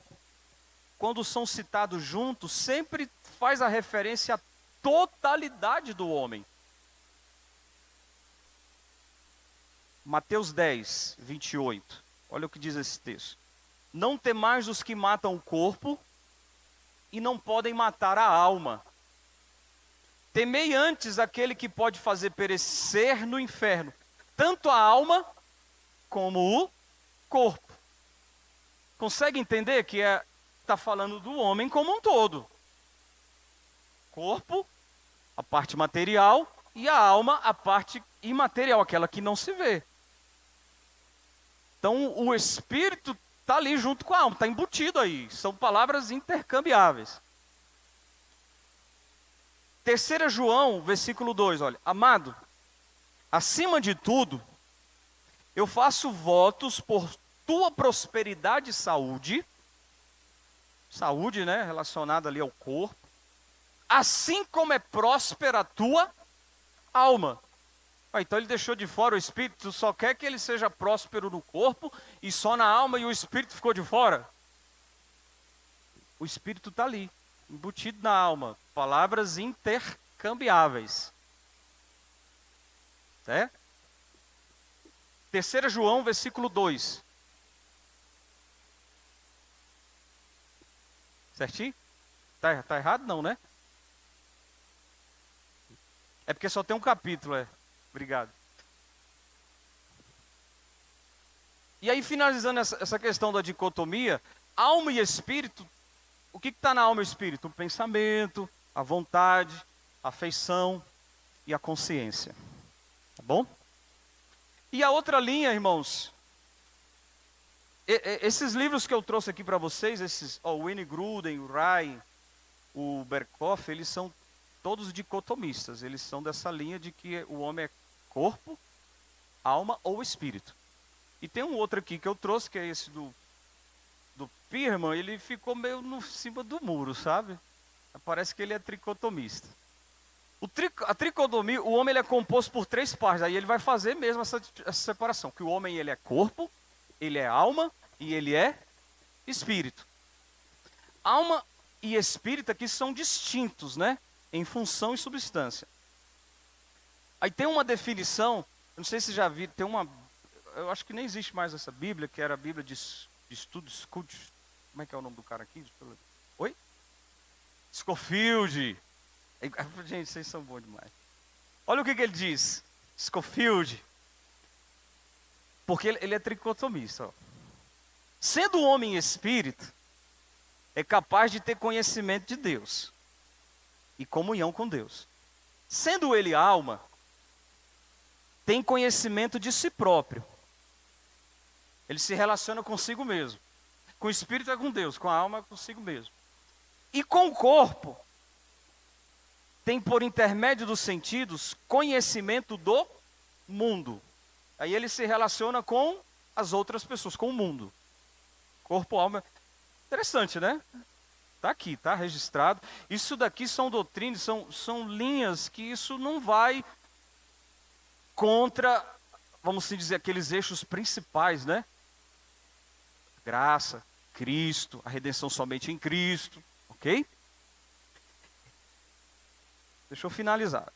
quando são citados juntos, sempre faz a referência à totalidade do homem. Mateus 10, 28. Olha o que diz esse texto. Não temais os que matam o corpo e não podem matar a alma. Temei antes aquele que pode fazer perecer no inferno, tanto a alma como o corpo. Consegue entender que está falando do homem como um todo? Corpo, a parte material, e a alma, a parte imaterial, aquela que não se vê. Então o espírito está ali junto com a alma, está embutido aí. São palavras intercambiáveis. 3 João, versículo 2, olha. Amado, acima de tudo, eu faço votos por tua prosperidade e saúde. Saúde, né, relacionada ali ao corpo. Assim como é próspera a tua alma. Então ele deixou de fora o espírito, só quer que ele seja próspero no corpo e só na alma, e o espírito ficou de fora. O espírito está ali, embutido na alma. Palavras intercambiáveis. É? 3 João, versículo 2. Certinho? Tá errado não, né? É porque só tem um capítulo, Obrigado. E aí, finalizando essa questão da dicotomia, Alma e espírito, o que está na alma e espírito? O pensamento, a vontade, a afeição e a consciência. Tá bom? E a outra linha, irmãos, esses livros que eu trouxe aqui para vocês, o Wayne Grudem, o Ray, o Berkhoff, eles são todos dicotomistas. Eles são dessa linha de que o homem é corpo, alma ou espírito. E tem um outro aqui que eu trouxe, que é esse do Pirman, ele ficou meio no cima do muro, sabe? Parece que ele é tricotomista. A tricotomia, o homem ele é composto por 3 partes, aí ele vai fazer mesmo essa separação, que o homem ele é corpo, ele é alma e ele é espírito. Alma e espírito aqui são distintos, né? Em função e substância. Aí tem uma definição, eu não sei se já viram, eu acho que nem existe mais essa Bíblia, que era a Bíblia de estudos, como é que é o nome do cara aqui? Oi? Scofield. Gente, vocês são bons demais. Olha o que ele diz, Scofield. Porque ele é tricotomista. Ó. Sendo o homem espírito, é capaz de ter conhecimento de Deus e comunhão com Deus. Sendo ele alma, tem conhecimento de si próprio. Ele se relaciona consigo mesmo. Com o espírito é com Deus, com a alma é consigo mesmo. E com o corpo, tem por intermédio dos sentidos conhecimento do mundo. Aí ele se relaciona com as outras pessoas, com o mundo. Corpo, alma. Interessante, né? Está aqui, está registrado. Isso daqui são doutrinas, são linhas que isso não vai contra, vamos assim dizer, aqueles eixos principais, né? Graça, Cristo, a redenção somente em Cristo, ok? Deixa eu finalizar.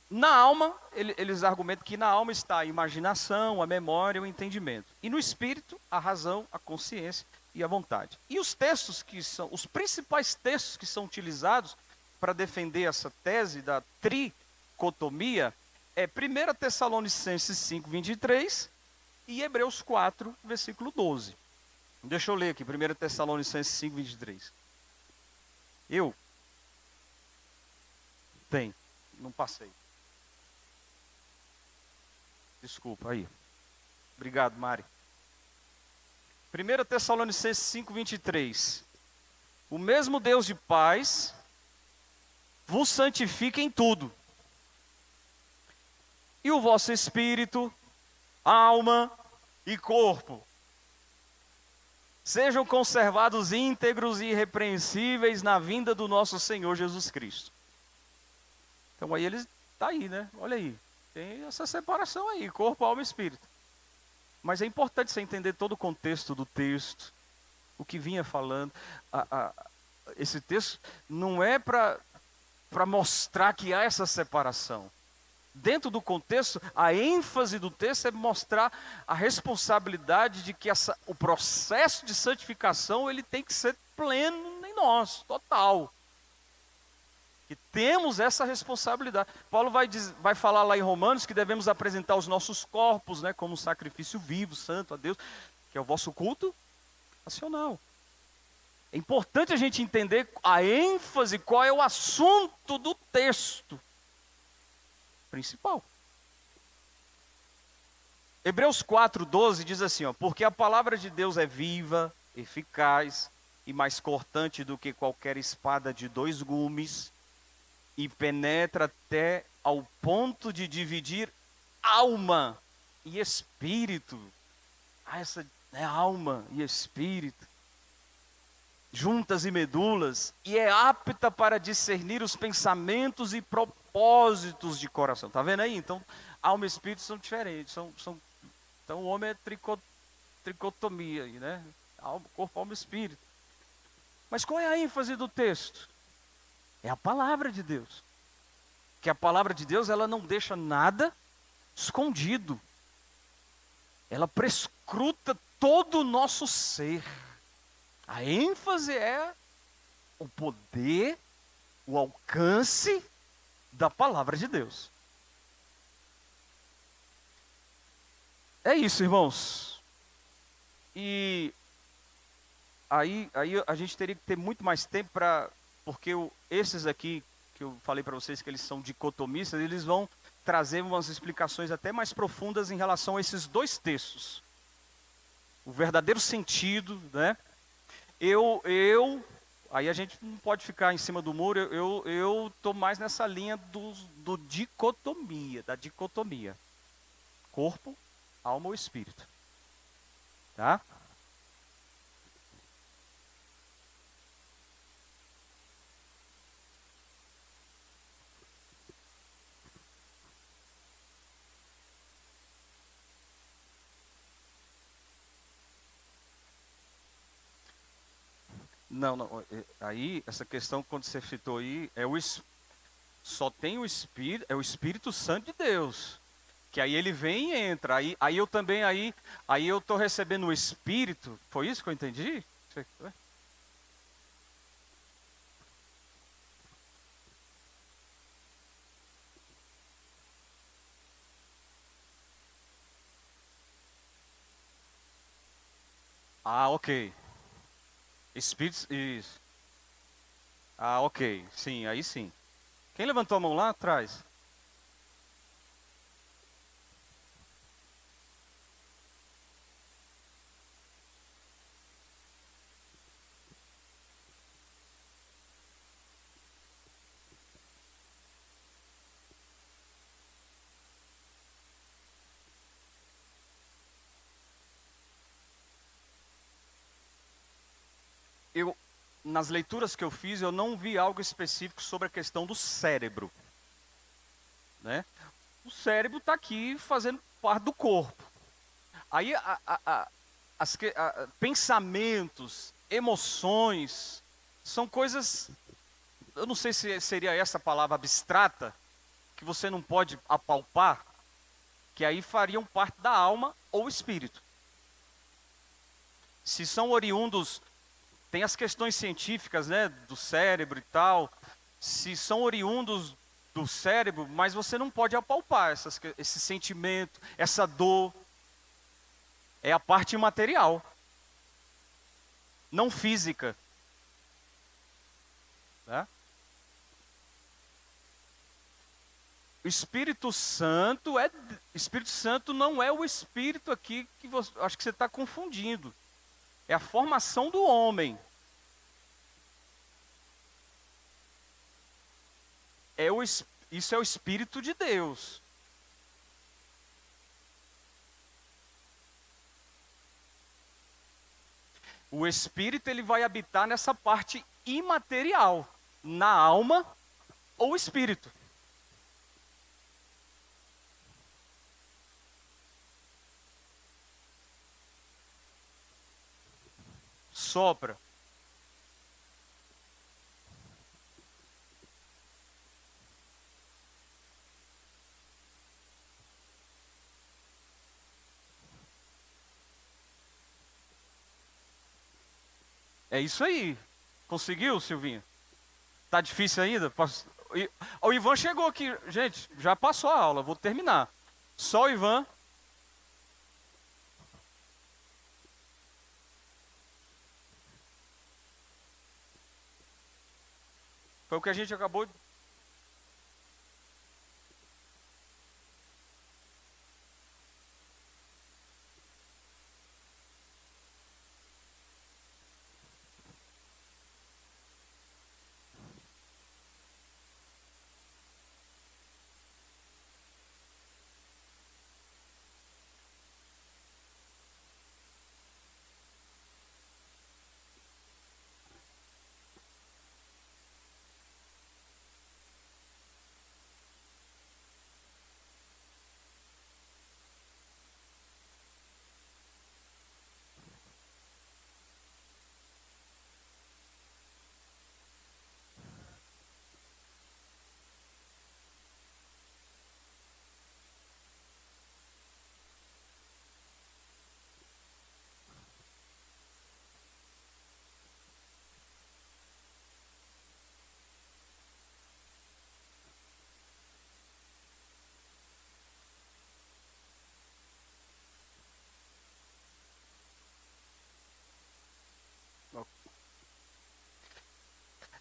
Na alma, eles argumentam que na alma está a imaginação, a memória, o entendimento. E no espírito, a razão, a consciência e a vontade. E os textos que são, os principais textos que são utilizados para defender essa tese da tricotomia é 1 Tessalonicenses 5, 23 e Hebreus 4, versículo 12. Deixa eu ler aqui, 1 Tessalonicenses 5, 23. Não passei. Desculpa, aí. Obrigado, Mari. 1 Tessalonicenses 5, 23. O mesmo Deus de paz vos santifica em tudo. E o vosso espírito, alma e corpo sejam conservados íntegros e irrepreensíveis na vinda do nosso Senhor Jesus Cristo. Então aí ele está aí, né? Olha aí. Tem essa separação aí, corpo, alma e espírito. Mas é importante você entender todo o contexto do texto, o que vinha falando. Esse texto não é para mostrar que há essa separação. Dentro do contexto, a ênfase do texto é mostrar a responsabilidade de que o processo de santificação ele tem que ser pleno em nós, total. Que temos essa responsabilidade. Paulo vai falar lá em Romanos que devemos apresentar os nossos corpos, né, como um sacrifício vivo, santo a Deus, que é o vosso culto racional. É importante a gente entender a ênfase, qual é o assunto do texto principal. Hebreus 4:12 diz assim, porque a palavra de Deus é viva, eficaz e mais cortante do que qualquer espada de 2 gumes, e penetra até ao ponto de dividir alma e espírito. Essa é alma e espírito, juntas e medulas, e é apta para discernir os pensamentos e propósitos de coração. Tá vendo aí? Então, alma e espírito são diferentes. Então, o homem é tricotomia, né? Corpo, alma e espírito. Mas qual é a ênfase do texto? É a palavra de Deus. Que a palavra de Deus, ela não deixa nada escondido. Ela prescruta todo o nosso ser. A ênfase é o poder, o alcance da palavra de Deus. É isso, irmãos. E aí a gente teria que ter muito mais tempo para, porque esses aqui que eu falei para vocês que eles são dicotomistas, eles vão trazer umas explicações até mais profundas em relação a esses dois textos. O verdadeiro sentido, né? Aí a gente não pode ficar em cima do muro. Eu tô mais nessa linha da dicotomia, corpo, alma ou espírito, tá? Não, não. Aí essa questão quando você citou aí só tem o Espírito, é o Espírito Santo de Deus. Que aí ele vem e entra. Aí eu também, aí eu estou recebendo o Espírito. Foi isso que eu entendi? Ah, ok. Espírito, isso. Ah, ok. Sim, aí sim. Quem levantou a mão lá atrás? Eu, nas leituras que eu fiz, eu não vi algo específico sobre a questão do cérebro, né? O cérebro está aqui fazendo parte do corpo. Aí pensamentos, emoções, são coisas, eu não sei se seria essa palavra abstrata, que você não pode apalpar, que aí fariam parte da alma ou espírito. Se são oriundos, tem as questões científicas, né, do cérebro e tal, se são oriundos do cérebro, mas você não pode apalpar esse sentimento, essa dor, é a parte imaterial, não física, né? Espírito Santo não é o Espírito aqui que acho que você está confundindo. É a formação do homem. Isso é o Espírito de Deus. O Espírito ele vai habitar nessa parte imaterial, na alma ou espírito. Sopra. É isso aí. Conseguiu, Silvinho? Tá difícil ainda? O Ivan chegou aqui. Gente, já passou a aula, vou terminar. Só o Ivan. Foi o que a gente acabou de.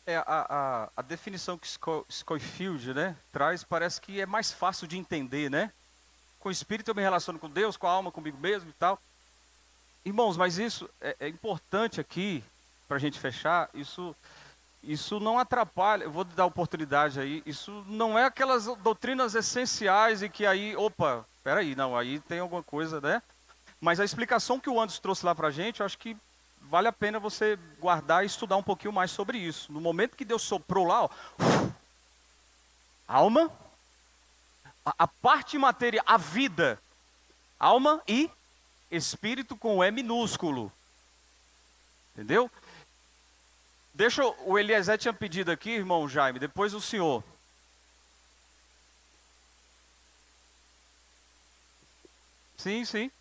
A definição que Scofield, né, traz parece que é mais fácil de entender, né? Com o espírito eu me relaciono com Deus, com a alma, comigo mesmo e tal. Irmãos, mas isso é importante aqui, para a gente fechar, isso não atrapalha, eu vou dar oportunidade aí, isso não é aquelas doutrinas essenciais e que aí, opa, peraí, não, aí tem alguma coisa, né? Mas a explicação que o Anderson trouxe lá para a gente, eu acho que vale a pena você guardar e estudar um pouquinho mais sobre isso. No momento que Deus soprou lá, ó, alma, a parte matéria, a vida, alma e espírito com E minúsculo. Entendeu? O Eliezer tinha pedido aqui, irmão Jaime, depois o senhor. Sim, sim.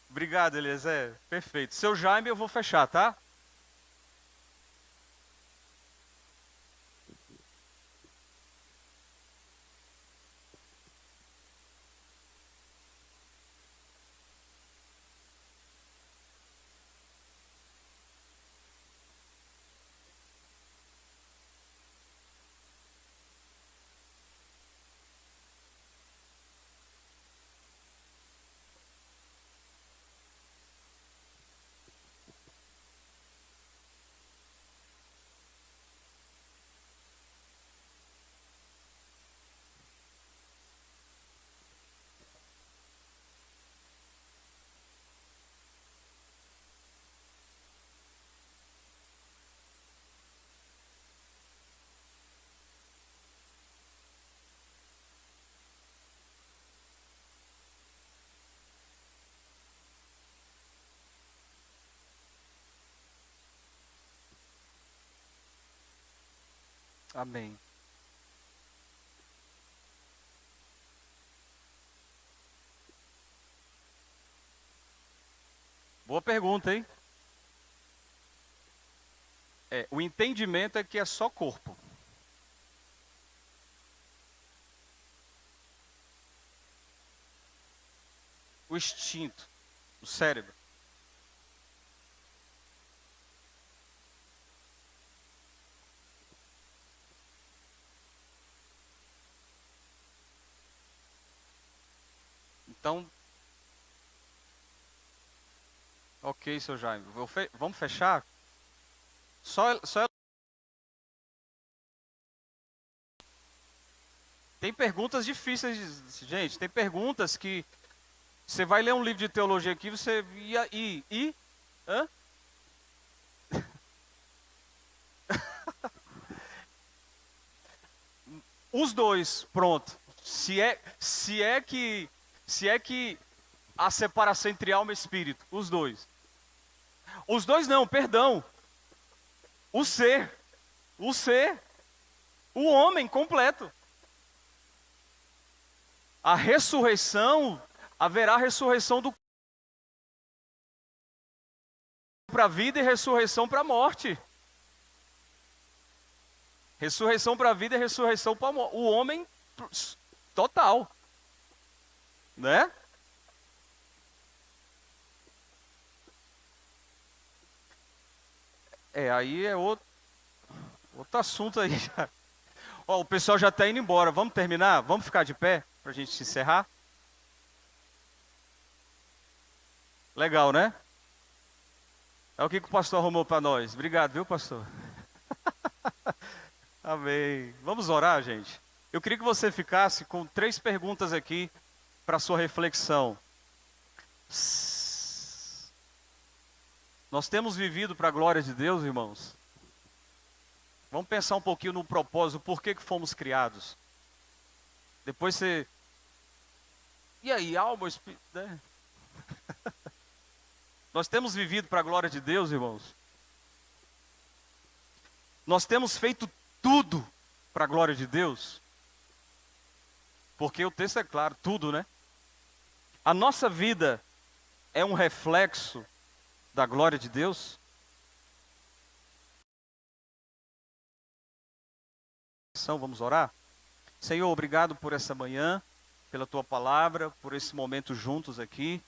Obrigado, Eliezer. Perfeito. Seu Jaime, eu vou fechar, tá? Amém. Boa pergunta, hein? O entendimento é que é só corpo. O instinto, o cérebro. Então, ok, seu Jaime. Vamos fechar? Só tem perguntas difíceis, gente. Tem perguntas que você vai ler um livro de teologia aqui, você hã? Os dois, pronto. Se é que a separação entre alma e espírito, os dois. Os dois não, perdão. O ser, o ser, o homem completo. A ressurreição, haverá ressurreição do para a vida e ressurreição para a morte. Ressurreição para a vida e ressurreição para a morte. O homem total, né? Aí é outro assunto aí já. Ó, o pessoal já está indo embora. Vamos terminar? Vamos ficar de pé para a gente encerrar? Legal, né? É o que o pastor arrumou para nós. Obrigado, viu, pastor? Amém. Vamos orar, gente. Eu queria que você ficasse com 3 perguntas aqui para sua reflexão. Nós temos vivido para a glória de Deus, irmãos? Vamos pensar um pouquinho no propósito, por que fomos criados. Depois você... E aí, alma, espírito, né? Nós temos vivido para a glória de Deus, irmãos? Nós temos feito tudo para a glória de Deus? Porque o texto é claro, tudo, né? A nossa vida é um reflexo da glória de Deus? Vamos orar? Senhor, obrigado por essa manhã, pela tua palavra, por esse momento juntos aqui.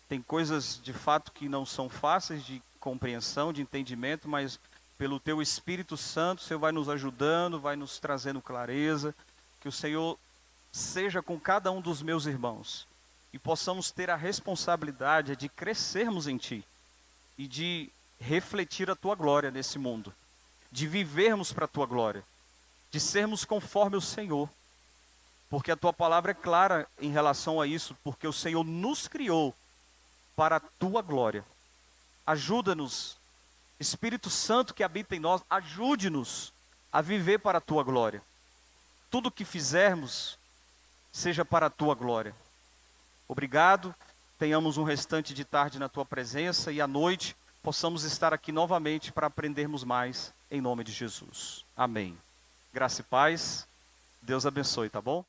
Tem coisas de fato que não são fáceis de compreensão, de entendimento, mas pelo teu Espírito Santo, o Senhor vai nos ajudando, vai nos trazendo clareza. Que o Senhor seja com cada um dos meus irmãos e possamos ter a responsabilidade de crescermos em Ti e de refletir a Tua glória nesse mundo, de vivermos para a Tua glória, de sermos conforme o Senhor, porque a Tua palavra é clara em relação a isso, porque o Senhor nos criou para a Tua glória. Ajuda-nos, Espírito Santo que habita em nós, ajude-nos a viver para a Tua glória. Tudo que fizermos seja para a Tua glória. Obrigado, tenhamos um restante de tarde na Tua presença e à noite possamos estar aqui novamente para aprendermos mais, em nome de Jesus. Amém. Graça e paz, Deus abençoe, tá bom?